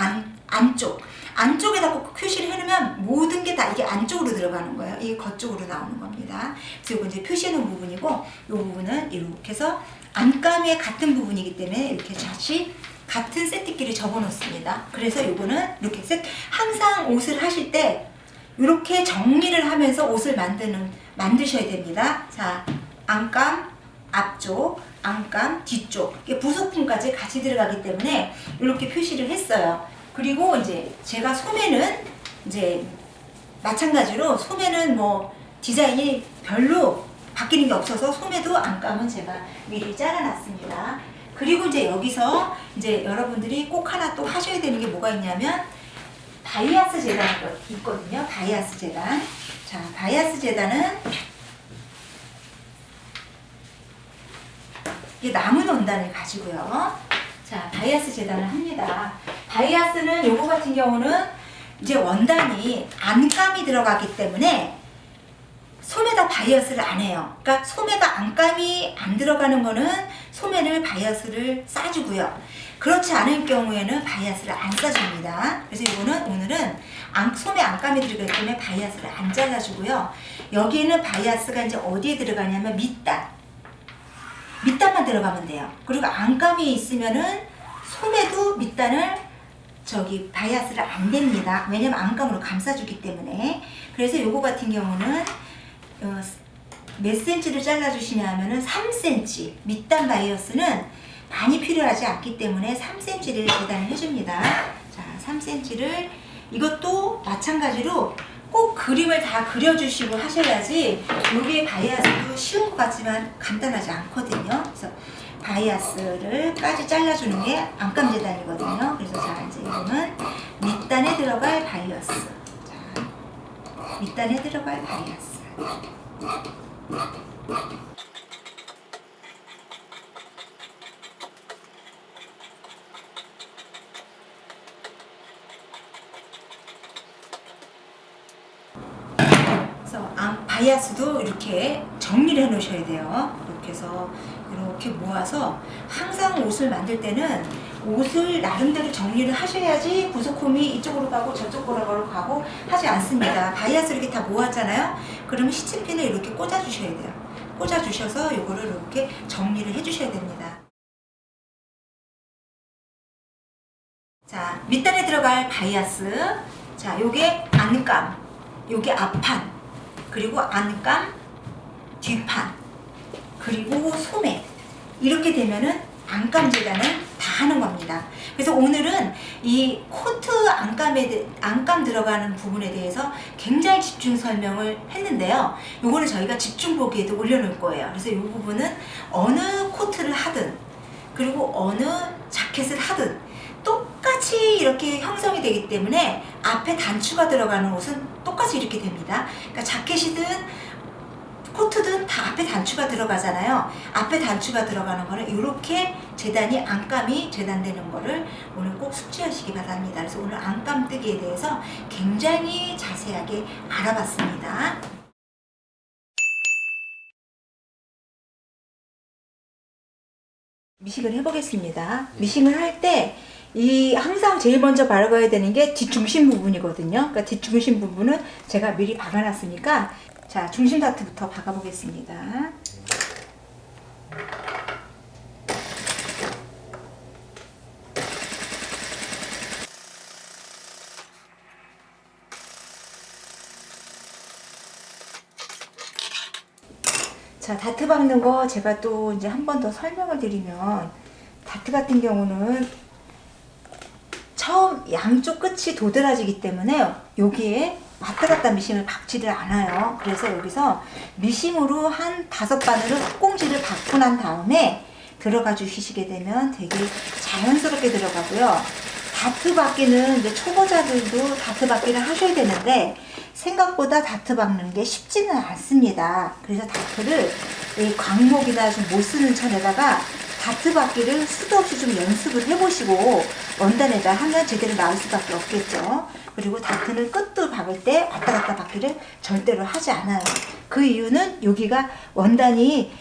안쪽. 안쪽에다 꼭 표시를 해놓으면 모든 게 다 이게 안쪽으로 들어가는 거예요. 이게 겉쪽으로 나오는 겁니다. 그래서 이거 이제 표시해놓은 부분이고, 이 부분은 이렇게 해서 안감의 같은 부분이기 때문에 이렇게 다시 같은 세트끼리 접어놓습니다. 그래서 이거는 이렇게 항상 옷을 하실 때 이렇게 정리를 하면서 옷을 만드셔야 됩니다. 자, 안감 앞쪽, 안감 뒤쪽, 이게 부속품까지 같이 들어가기 때문에 이렇게 표시를 했어요. 그리고 이제 제가 소매는 이제 마찬가지로 소매는 뭐 디자인이 별로 바뀌는 게 없어서 소매도 안감은 제가 미리 잘라놨습니다. 그리고 이제 여기서 이제 여러분들이 꼭 하나 또 하셔야 되는 게 뭐가 있냐면 바이아스 재단이 있거든요. 바이아스 재단. 자, 바이아스 재단은 이게 남은 원단을 가지고요. 자, 바이아스 재단을 합니다. 바이아스는 요거 같은 경우는 이제 원단이 안감이 들어가기 때문에 소매다 바이어스를 안 해요. 그러니까 소매가 안감이 안 들어가는 거는 소매를 바이어스를 싸주고요. 그렇지 않을 경우에는 바이어스를 안 싸줍니다. 그래서 이거는 오늘은 소매 안감이 들어가기 때문에 바이어스를 안 잘라주고요. 여기에는 바이어스가 이제 어디에 들어가냐면 밑단만 들어가면 돼요. 그리고 안감이 있으면은 소매도 밑단을 바이아스를 안 됩니다. 왜냐면 안감으로 감싸주기 때문에. 그래서 요거 같은 경우는 몇 센치를 잘라주시냐면은 3cm. 밑단 바이어스는 많이 필요하지 않기 때문에 3cm를 재단을 해줍니다. 자, 3cm를 이것도 마찬가지로 꼭 그림을 다 그려주시고 하셔야지. 요게 바이아스도 쉬운 것 같지만 간단하지 않거든요. 그래서 바이아스를까지 잘라주는 게 안감 재단이거든요. 그래서 자, 이제 이거는 밑단에 들어갈 바이아스. 자, 밑단에 들어갈 바이아스. 그래서 바이아스도 이렇게 정리를 해 놓으셔야 돼요. 이렇게 해서 이렇게 모아서 항상 옷을 만들 때는 옷을 나름대로 정리를 하셔야지 부속품이 이쪽으로 가고 저쪽으로 가고 하지 않습니다. 바이아스 이렇게 다 모았잖아요. 그러면 시침핀을 이렇게 꽂아 주셔야 돼요. 꽂아 주셔서 이거를 이렇게 정리를 해 주셔야 됩니다. 자, 밑단에 들어갈 바이아스. 자, 요게 안감, 요게 앞판, 그리고 안감, 뒷판, 그리고 소매. 이렇게 되면은 안감 재단을 다 하는 겁니다. 그래서 오늘은 이 코트 안감 들어가는 부분에 대해서 굉장히 집중 설명을 했는데요. 요거는 저희가 집중 보기에도 올려놓을 거예요. 그래서 이 부분은 어느 코트를 하든 그리고 어느 자켓을 하든 똑같이 이렇게 형성이 되기 때문에 앞에 단추가 들어가는 옷은 똑같이 이렇게 됩니다. 그러니까 자켓이든 코트든 다 앞에 단추가 들어가잖아요. 앞에 단추가 들어가는 거는 이렇게 재단이 안감이 재단되는 거를 오늘 꼭 숙지하시기 바랍니다. 그래서 오늘 안감 뜨기에 대해서 굉장히 자세하게 알아봤습니다. 미싱을 해보겠습니다. 미싱을 할 때 항상 제일 먼저 박아야 되는 게 뒷중심 부분이거든요. 그러니까 뒷중심 부분은 제가 미리 박아놨으니까 자, 중심 다트부터 박아보겠습니다. 자, 다트 박는 거 제가 또 이제 한 번 더 설명을 드리면 다트 같은 경우는 처음 양쪽 끝이 도드라지기 때문에 여기에 왔다 갔다 미싱을 박지를 않아요. 그래서 여기서 미싱으로 한 5바늘을 꽁지를 박고 난 다음에 들어가 주시게 되면 되게 자연스럽게 들어가고요. 다트 박기는 이제 초보자들도 다트 박기를 하셔야 되는데 생각보다 다트 박는 게 쉽지는 않습니다. 그래서 다트를 이 광목이나 좀 못 쓰는 천에다가 다트 박기를 수도 없이 좀 연습을 해보시고 원단에다 하면 제대로 나올 수밖에 없겠죠. 그리고 다트는 끝도 박을 때 왔다 갔다 박기를 절대로 하지 않아요. 그 이유는 여기가 원단이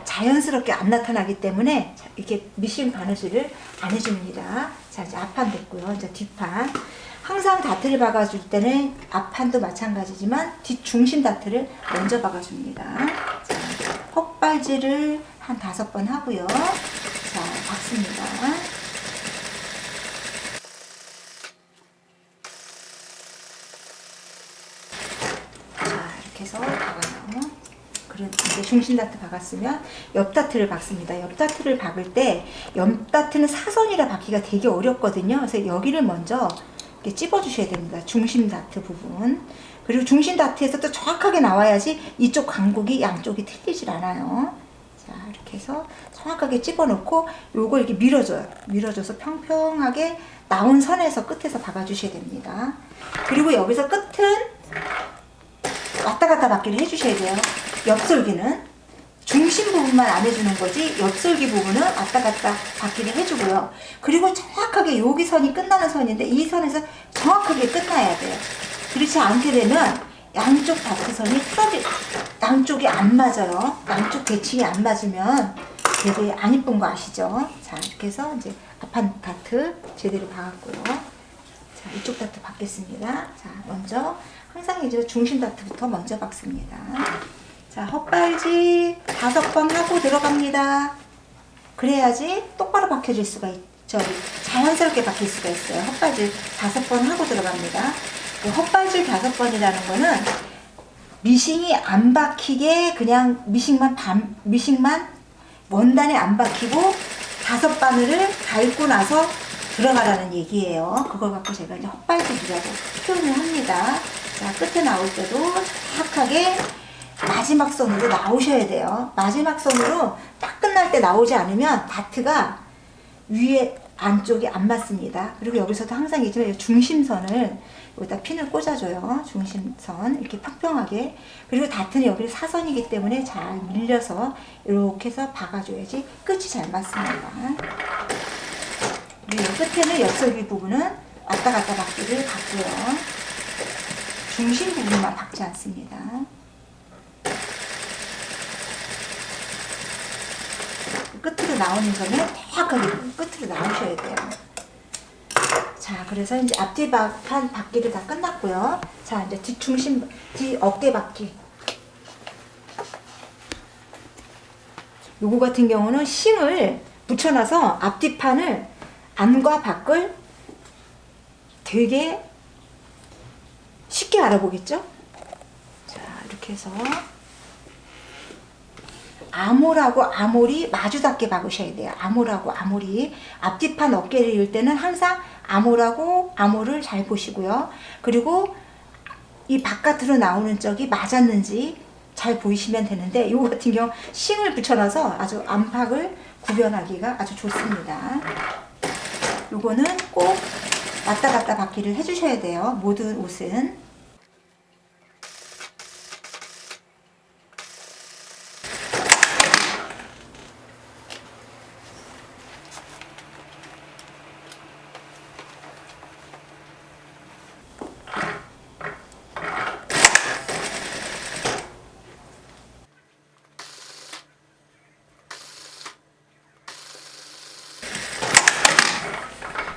자연스럽게 안 나타나기 때문에 이렇게 미싱 바느질을 안 해줍니다. 자, 이제 앞판 됐고요. 이제 뒷판. 항상 다트를 박아줄 때는 앞판도 마찬가지지만 뒷중심 다트를 먼저 박아줍니다. 자, 헛발질을 한 5번 하고요. 자, 박습니다. 자, 이렇게 해서 박아요. 그리고 이제 중심 다트 박았으면 옆 다트를 박습니다. 옆 다트를 박을 때 옆 다트는 사선이라 박기가 되게 어렵거든요. 그래서 여기를 먼저 이렇게 찝어주셔야 됩니다. 중심 다트 부분. 그리고 중심 다트에서 또 정확하게 나와야지 이쪽 간격이 양쪽이 틀리질 않아요. 자, 이렇게 해서 정확하게 찝어놓고 요걸 이렇게 밀어줘요. 밀어줘서 평평하게 나온 선에서 끝에서 박아주셔야 됩니다. 그리고 여기서 끝은 왔다 갔다 박기를 해주셔야 돼요. 옆솔기는 중심 부분만 안 해주는 거지 옆솔기 부분은 왔다 갔다 박기를 해주고요. 그리고 정확하게 여기 선이 끝나는 선인데 이 선에서 정확하게 끝나야 돼요. 그렇지 않게 되면 양쪽 다트선이 양쪽이 안 맞아요. 양쪽 대칭이 안 맞으면 되게 안 이쁜 거 아시죠? 자, 이렇게 해서 이제 앞판 다트 제대로 박았고요. 자, 이쪽 다트 박겠습니다. 자, 먼저 항상 이제 중심 다트부터 먼저 박습니다. 자, 헛발질 5번 하고 들어갑니다. 그래야지 똑바로 박혀질 수가 있죠. 자연스럽게 박힐 수가 있어요. 헛발질 5번 하고 들어갑니다. 헛발질 5번이라는 거는 미싱이 안 박히게 그냥 미싱만 원단에 안 박히고 5바늘을 밟고 나서 들어가라는 얘기예요. 그걸 갖고 제가 이제 헛발질이라고 표현을 합니다. 자, 끝에 나올 때도 정확하게 마지막 선으로 나오셔야 돼요. 마지막 선으로 딱 끝날 때 나오지 않으면 다트가 위에 안쪽이 안 맞습니다. 그리고 여기서도 항상 얘기지만 중심선을 여기다 핀을 꽂아줘요. 중심선 이렇게 평평하게. 그리고 다트는 여기 사선이기 때문에 잘 밀려서 이렇게 해서 박아줘야지 끝이 잘 맞습니다. 그리고 끝에는 옆솔기 부분은 왔다 갔다 박기를 박고요. 중심 부분만 박지 않습니다. 끝으로 나오는 선을 정확하게 끝으로 나오셔야 돼요. 자, 그래서 이제 앞뒤 판 박기를 다 끝났고요. 자, 이제 뒷중심, 뒤 어깨 박기. 요거 같은 경우는 싱을 붙여놔서 앞뒤 판을 안과 밖을 되게 쉽게 알아보겠죠? 자, 이렇게 해서 암홀하고 암홀이 마주닿게 박으셔야 돼요. 암홀하고 암홀이. 앞뒤판 어깨를 이을 때는 항상 암홀하고 암홀을 잘 보시고요. 그리고 이 바깥으로 나오는 쪽이 맞았는지 잘 보이시면 되는데 이거 같은 경우 싱을 붙여놔서 아주 안팎을 구별하기가 아주 좋습니다. 요거는 꼭 왔다 갔다 박기를 해주셔야 돼요. 모든 옷은.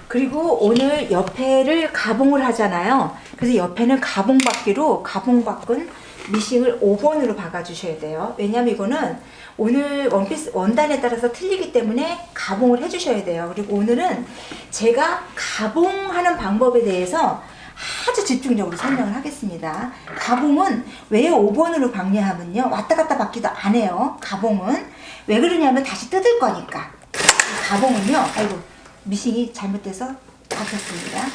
그리고 오늘 옆에를 가봉을 하잖아요. 그래서 옆에는 가봉 박기로 가봉 박은 미싱을 5번으로 박아주셔야 돼요. 왜냐면 이거는 오늘 원피스 원단에 따라서 틀리기 때문에 가봉을 해주셔야 돼요. 그리고 오늘은 제가 가봉하는 방법에 대해서 아주 집중적으로 설명을 하겠습니다. 가봉은 왜 5번으로 박냐 하면요. 왔다 갔다 박기도 안 해요. 가봉은. 왜 그러냐면 다시 뜯을 거니까. 가봉은요. 아이고. 미싱이 잘못돼서 박혔습니다.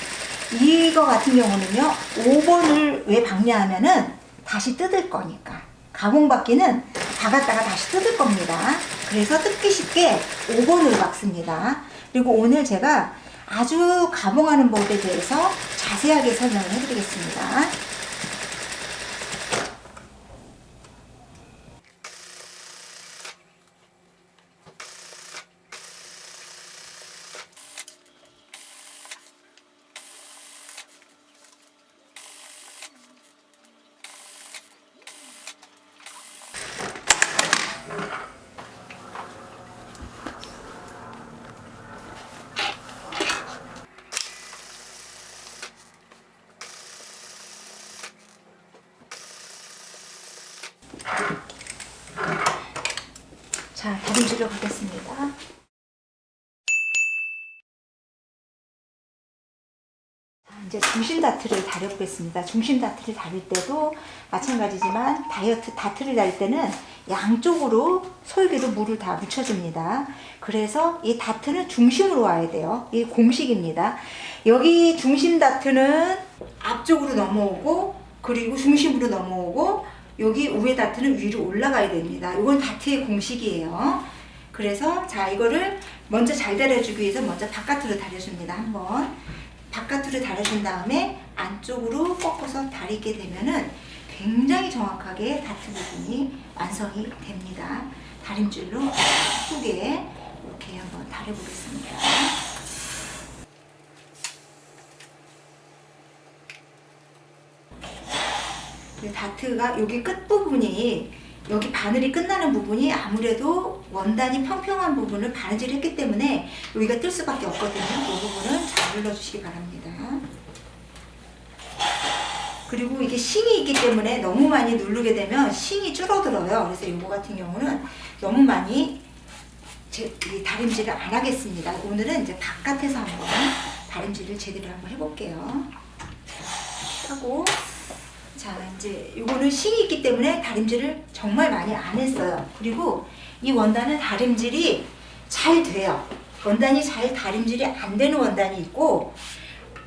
이거 같은 경우는요 5번을 왜 박냐 하면은 다시 뜯을 거니까. 가봉 박기는 박았다가 다시 뜯을 겁니다. 그래서 뜯기 쉽게 5번으로 박습니다. 그리고 오늘 제가 아주 가봉하는 법에 대해서 자세하게 설명을 해드리겠습니다. 자, 다림질로 가겠습니다. 이제 중심 다트를 다려보겠습니다. 중심 다트를 다릴 때도 마찬가지지만 다트를 다릴 때는 양쪽으로 솔개로 물을 다 묻혀줍니다. 그래서 이 다트는 중심으로 와야 돼요. 이 공식입니다. 여기 중심 다트는 앞쪽으로 넘어오고 그리고 중심으로 넘어오고 여기 위에 다트는 위로 올라가야 됩니다. 이건 다트의 공식이에요. 그래서 자, 이거를 먼저 잘 다려주기 위해서 먼저 바깥으로 다려줍니다. 한번 바깥으로 다려준 다음에 안쪽으로 꺾어서 다리게 되면은 굉장히 정확하게 다트 부분이 완성이 됩니다. 다림줄로 예쁘게 이렇게 한번 다려보겠습니다. 다트가 여기 끝부분이 여기 바늘이 끝나는 부분이 아무래도 원단이 평평한 부분을 바느질을 했기 때문에 여기가 뜰 수밖에 없거든요. 이 부분은 잘 눌러주시기 바랍니다. 그리고 이게 싱이 있기 때문에 너무 많이 누르게 되면 싱이 줄어들어요. 그래서 이거 같은 경우는 너무 많이 이 다림질을 안 하겠습니다. 오늘은 이제 바깥에서 한번 다림질을 제대로 한번 해볼게요. 하고 자, 이제 요거는 싱이 있기 때문에 다림질을 정말 많이 안 했어요. 그리고 이 원단은 다림질이 잘 돼요. 원단이 잘 다림질이 안 되는 원단이 있고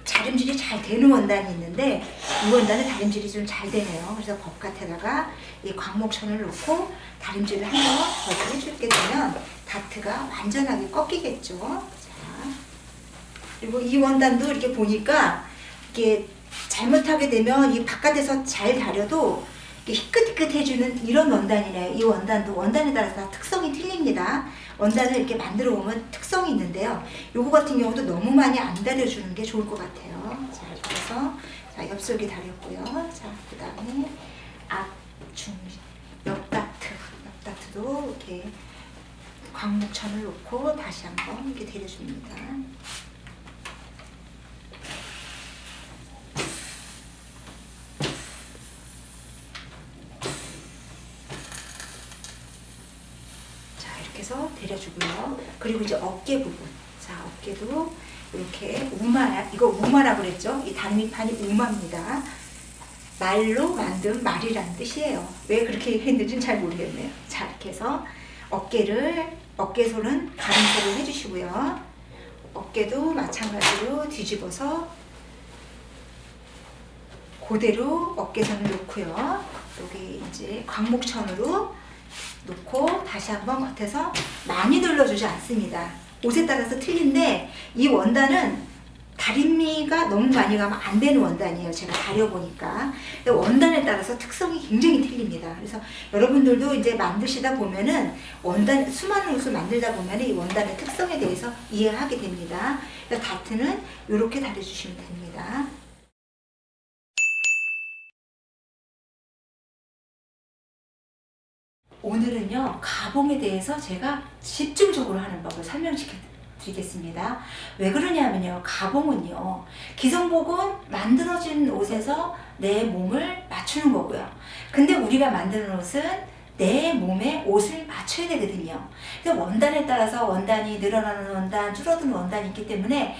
다림질이 잘 되는 원단이 있는데 이 원단은 다림질이 좀 잘 되네요. 그래서 법깥에다가 이 광목천을 놓고 다림질을 한번 더 해주게 되면 다트가 완전하게 꺾이겠죠. 자, 그리고 이 원단도 이렇게 보니까 이게 잘못하게 되면 이 바깥에서 잘 다려도 희끗희끗해주는 이런 원단이네요. 이 원단도 원단에 따라서 다 특성이 틀립니다. 원단을 이렇게 만들어 보면 특성이 있는데요. 요거 같은 경우도 너무 많이 안 다려주는 게 좋을 것 같아요. 자, 그래서 자, 옆솔기 다렸고요. 자, 그 다음에 앞, 중, 옆다트도 이렇게 광목천을 놓고 다시 한번 이렇게 데려줍니다. 해서 데려주고요. 그리고 이제 어깨 부분. 자, 어깨도 이렇게 우마, 이거 우마라고 그랬죠? 이 다리미판이 우마입니다. 말로 만든 말이라는 뜻이에요. 왜 그렇게 했는지는 잘 모르겠네요. 자, 이렇게 해서 어깨솔은 가름솔을 해주시고요. 어깨도 마찬가지로 뒤집어서 그대로 어깨선을 놓고요. 여기 이제 광목천으로 놓고 다시 한번 겉에서 많이 눌러주지 않습니다. 옷에 따라서 틀린데 이 원단은 다림미가 너무 많이 가면 안 되는 원단이에요. 제가 다려보니까. 원단에 따라서 특성이 굉장히 틀립니다. 그래서 여러분들도 이제 만드시다 보면은 원단, 수많은 옷을 만들다 보면은 이 원단의 특성에 대해서 이해하게 됩니다. 그래서 다트는 이렇게 다려주시면 됩니다. 오늘은요, 가봉에 대해서 제가 집중적으로 하는 법을 설명시켜 드리겠습니다. 왜 그러냐면요, 가봉은요, 기성복은 만들어진 옷에서 내 몸을 맞추는 거고요. 근데 우리가 만드는 옷은 내 몸에 옷을 맞춰야 되거든요. 그래서 원단에 따라서 원단이 늘어나는 원단, 줄어드는 원단이 있기 때문에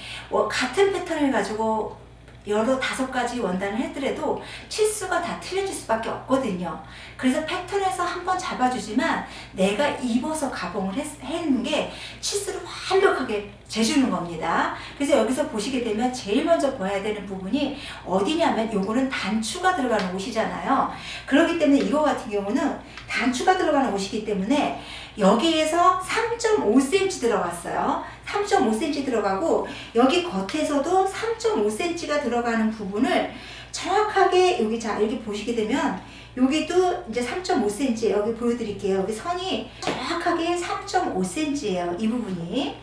같은 패턴을 가지고 여러 5가지 원단을 했더라도 치수가 다 틀려질 수밖에 없거든요. 그래서 패턴에서 한번 잡아주지만 내가 입어서 가봉을 했는 게 치수를 완벽하게 재주는 겁니다. 그래서 여기서 보시게 되면 제일 먼저 봐야 되는 부분이 어디냐면 요거는 단추가 들어가는 옷이잖아요. 그렇기 때문에 이거 같은 경우는 단추가 들어가는 옷이기 때문에 여기에서 3.5cm 들어갔어요. 3.5cm 들어가고 여기 겉에서도 3.5cm가 들어가는 부분을 정확하게 여기 자 이렇게 보시게 되면 여기도 이제 3.5cm 여기 보여드릴게요. 여기 선이 정확하게 3.5cm예요. 이 부분이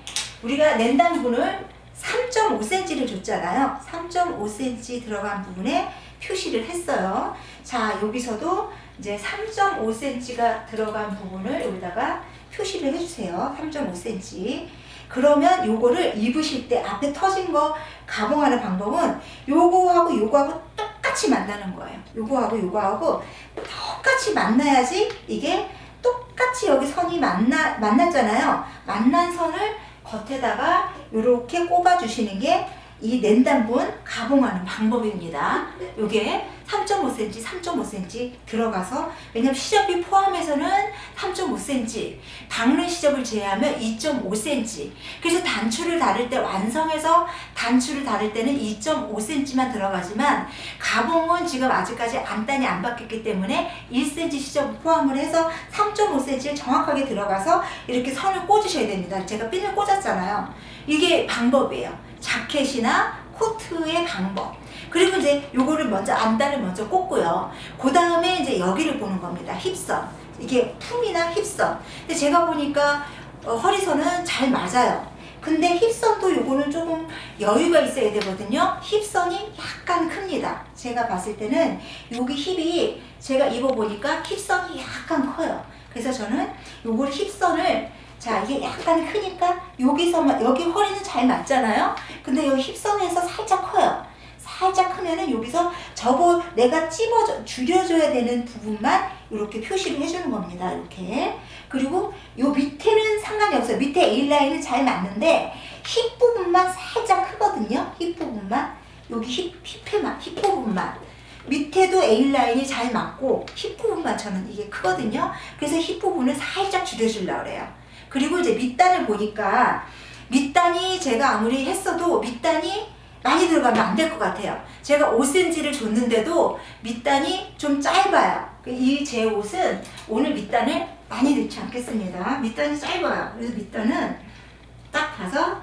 우리가 낸단 부분을 3.5cm를 줬잖아요. 3.5cm 들어간 부분에 표시를 했어요. 자, 여기서도 이제 3.5cm가 들어간 부분을 여기다가 표시를 해주세요. 3.5cm. 그러면 요거를 입으실 때 앞에 터진 거 가봉하는 방법은 요거하고 요거하고 똑같이 만나는 거예요. 요거하고 요거하고 똑같이 만나야지 이게 똑같이 여기 선이 만났잖아요. 만난 선을 겉에다가 이렇게 꼽아 주시는 게 이 낸단분 가봉하는 방법입니다. 요게 3.5cm, 3.5cm 들어가서, 왜냐면 시접이 포함해서는 3.5cm, 박는 시접을 제외하면 2.5cm. 그래서 단추를 다를 때, 완성해서 단추를 다를 때는 2.5cm만 들어가지만, 가봉은 지금 아직까지 안단이 안 바뀌었기 때문에 1cm 시접을 포함을 해서 3.5cm를 정확하게 들어가서 이렇게 선을 꽂으셔야 됩니다. 제가 핀을 꽂았잖아요. 이게 방법이에요. 자켓이나 코트의 방법. 그리고 이제 요거를 먼저 안단을 먼저 꽂고요. 그 다음에 이제 여기를 보는 겁니다. 힙선. 이게 품이나 힙선. 근데 제가 보니까 허리선은 잘 맞아요. 근데 힙선도 요거는 조금 여유가 있어야 되거든요. 힙선이 약간 큽니다. 제가 봤을 때는 여기 힙이, 제가 입어보니까 힙선이 약간 커요. 그래서 저는 요거를 힙선을, 자, 이게 약간 크니까 여기서만, 여기 허리는 잘 맞잖아요. 근데 여기 힙선에서 살짝 커요. 살짝 크면은 여기서 내가 줄여줘야 되는 부분만 이렇게 표시를 해주는 겁니다. 이렇게. 그리고 요 밑에는 상관이 없어요. 밑에 A라인은 잘 맞는데 힙 부분만 살짝 크거든요. 힙 부분만. 여기 힙 부분만. 밑에도 A라인이 잘 맞고 힙 부분만 저는 이게 크거든요. 그래서 힙 부분을 살짝 줄여주려고 그래요. 그리고 이제 밑단을 보니까, 밑단이 제가 아무리 했어도 밑단이 많이 들어가면 안 될 것 같아요. 제가 5cm를 줬는데도 밑단이 좀 짧아요. 이 제 옷은 오늘 밑단을 많이 넣지 않겠습니다. 밑단이 짧아요. 그래서 밑단은 딱 봐서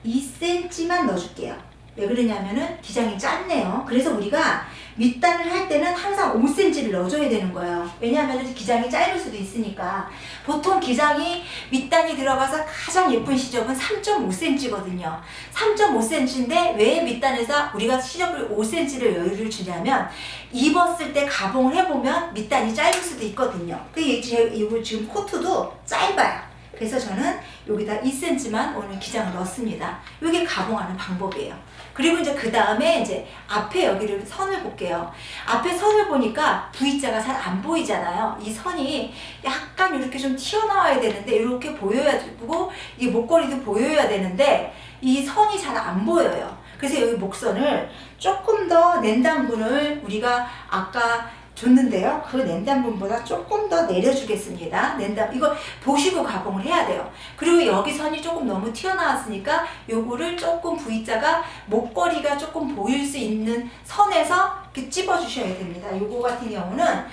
2cm만 넣어줄게요. 왜 그러냐면은 기장이 짧네요. 그래서 우리가 밑단을 할 때는 항상 5cm를 넣어줘야 되는 거예요. 왜냐하면 기장이 짧을 수도 있으니까. 보통 기장이 밑단이 들어가서 가장 예쁜 시접은 3.5cm거든요. 3.5cm인데 왜 밑단에서 우리가 시접을 5cm를 여유를 주냐면, 입었을 때 가봉을 해보면 밑단이 짧을 수도 있거든요. 이거 지금 코트도 짧아요. 그래서 저는 여기다 2cm만 오늘 기장을 넣습니다. 이게 가봉하는 방법이에요. 그리고 이제 그 다음에 이제 앞에 여기를 선을 볼게요. 앞에 선을 보니까 V자가 잘 안 보이잖아요. 이 선이 약간 이렇게 좀 튀어나와야 되는데, 이렇게 보여야 되고, 이 목걸이도 보여야 되는데, 이 선이 잘 안 보여요. 그래서 여기 목선을 조금 더 낸단분을 우리가 아까 줬는데요. 그 낸단분보다 조금 더 내려주겠습니다. 이거 보시고 가봉을 해야 돼요. 그리고 여기 선이 조금 너무 튀어나왔으니까 요거를 조금 V자가 목걸이가 조금 보일 수 있는 선에서 이렇게 찝어주셔야 됩니다. 요거 같은 경우는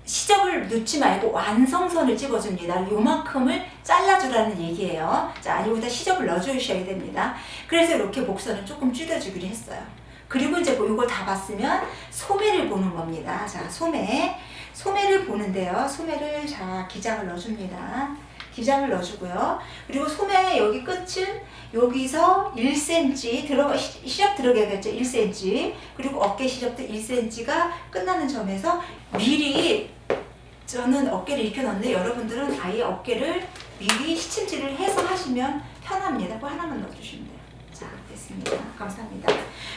시접을 넣지 말고 완성선을 찝어줍니다. 요만큼을 잘라주라는 얘기예요. 자, 여기다 시접을 넣어주셔야 됩니다. 그래서 이렇게 목선을 조금 줄여주기로 했어요. 그리고 이제 이걸 다 봤으면 소매를 보는 겁니다. 자, 소매를 보는데요. 소매를, 자, 기장을 넣어줍니다. 기장을 넣어주고요. 그리고 소매 여기 끝은 여기서 1cm 시접 들어가겠죠. 1cm. 그리고 어깨 시접도 1cm가 끝나는 점에서 미리, 저는 어깨를 이렇게 넣는데 여러분들은 아예 어깨를 미리 시침질을 해서 하시면 편합니다. 그거 하나만 넣어주시면 돼요. 자, 됐습니다. 감사합니다.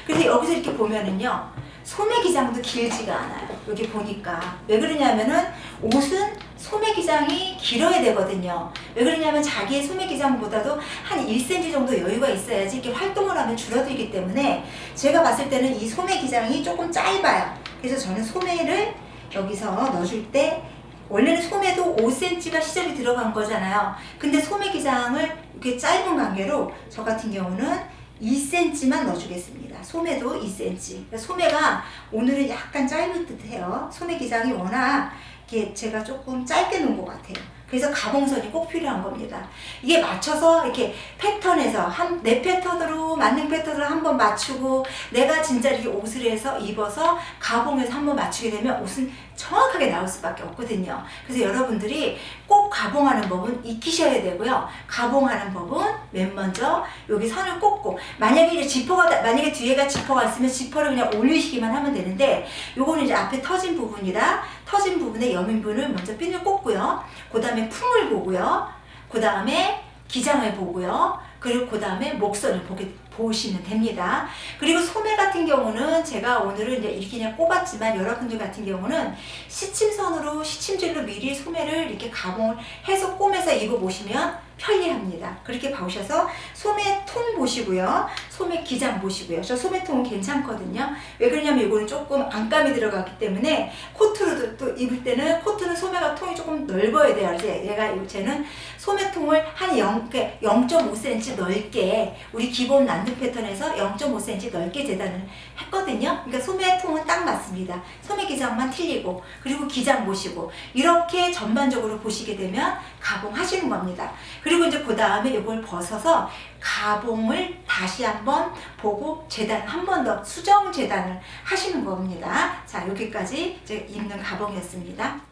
그래서 여기서 이렇게 보면은요, 소매 기장도 길지가 않아요. 여기 보니까. 왜 그러냐면은 옷은 소매 기장이 길어야 되거든요. 왜 그러냐면 자기의 소매 기장보다도 한 1cm 정도 여유가 있어야지 이렇게 활동을 하면 줄어들기 때문에, 제가 봤을 때는 이 소매 기장이 조금 짧아요. 그래서 저는 소매를 여기서 넣어줄 때, 원래는 소매도 5cm가 시접이 들어간 거잖아요. 근데 소매 기장을 이렇게 짧은 관계로 저 같은 경우는 2cm만 넣어주겠습니다. 소매도 2cm. 소매가 오늘은 약간 짧은 듯해요. 소매 기장이 워낙 이렇게 제가 조금 짧게 놓은 것 같아요. 그래서 가봉선이 꼭 필요한 겁니다. 이게 맞춰서 이렇게 패턴에서 내 패턴으로, 맞는 패턴으로 한번 맞추고, 내가 진짜 이렇게 옷을 해서 입어서 가봉해서 한번 맞추게 되면 옷은 정확하게 나올 수밖에 없거든요. 그래서 여러분들이 꼭 가봉하는 법은 익히셔야 되고요. 가봉하는 법은 맨 먼저 여기 선을 꽂고, 만약에 뒤에가 지퍼가 있으면 지퍼를 그냥 올리시기만 하면 되는데, 요거는 이제 앞에 터진 부분이라 터진 부분에 여민분을 먼저 핀을 꽂고요. 그 다음에 품을 보고요. 그 다음에 기장을 보고요. 그리고 그 다음에 목선을 보시면 됩니다. 그리고 소매 같은 경우는 제가 오늘은 이제 이렇게 그냥 꼽았지만 여러분들 같은 경우는 시침선으로 시침질로 미리 소매를 이렇게 가공을 해서 꼬매서 입어보시면 편리합니다. 그렇게 봐오셔서 소매통 보시고요. 소매 기장 보시고요. 저 소매통은 괜찮거든요. 왜 그러냐면 이거는 조금 안감이 들어갔기 때문에 코트로 또 입을 때는 코트는 소매가 통이 조금 넓어야 돼요. 그래서 얘가 쟤는 소매통을 한 0.5cm 넓게 우리 기본 란드 패턴에서 0.5cm 넓게 재단을 했거든요. 그러니까 소매통은 딱 맞습니다. 소매 기장만 틀리고 그리고 기장 보시고 이렇게 전반적으로 보시게 되면 가봉하시는 겁니다. 그리고 이제 그 다음에 이걸 벗어서 가봉을 다시 한번 보고 재단 한 번 더 수정 재단을 하시는 겁니다. 자, 여기까지 이제 입는 가봉이었습니다.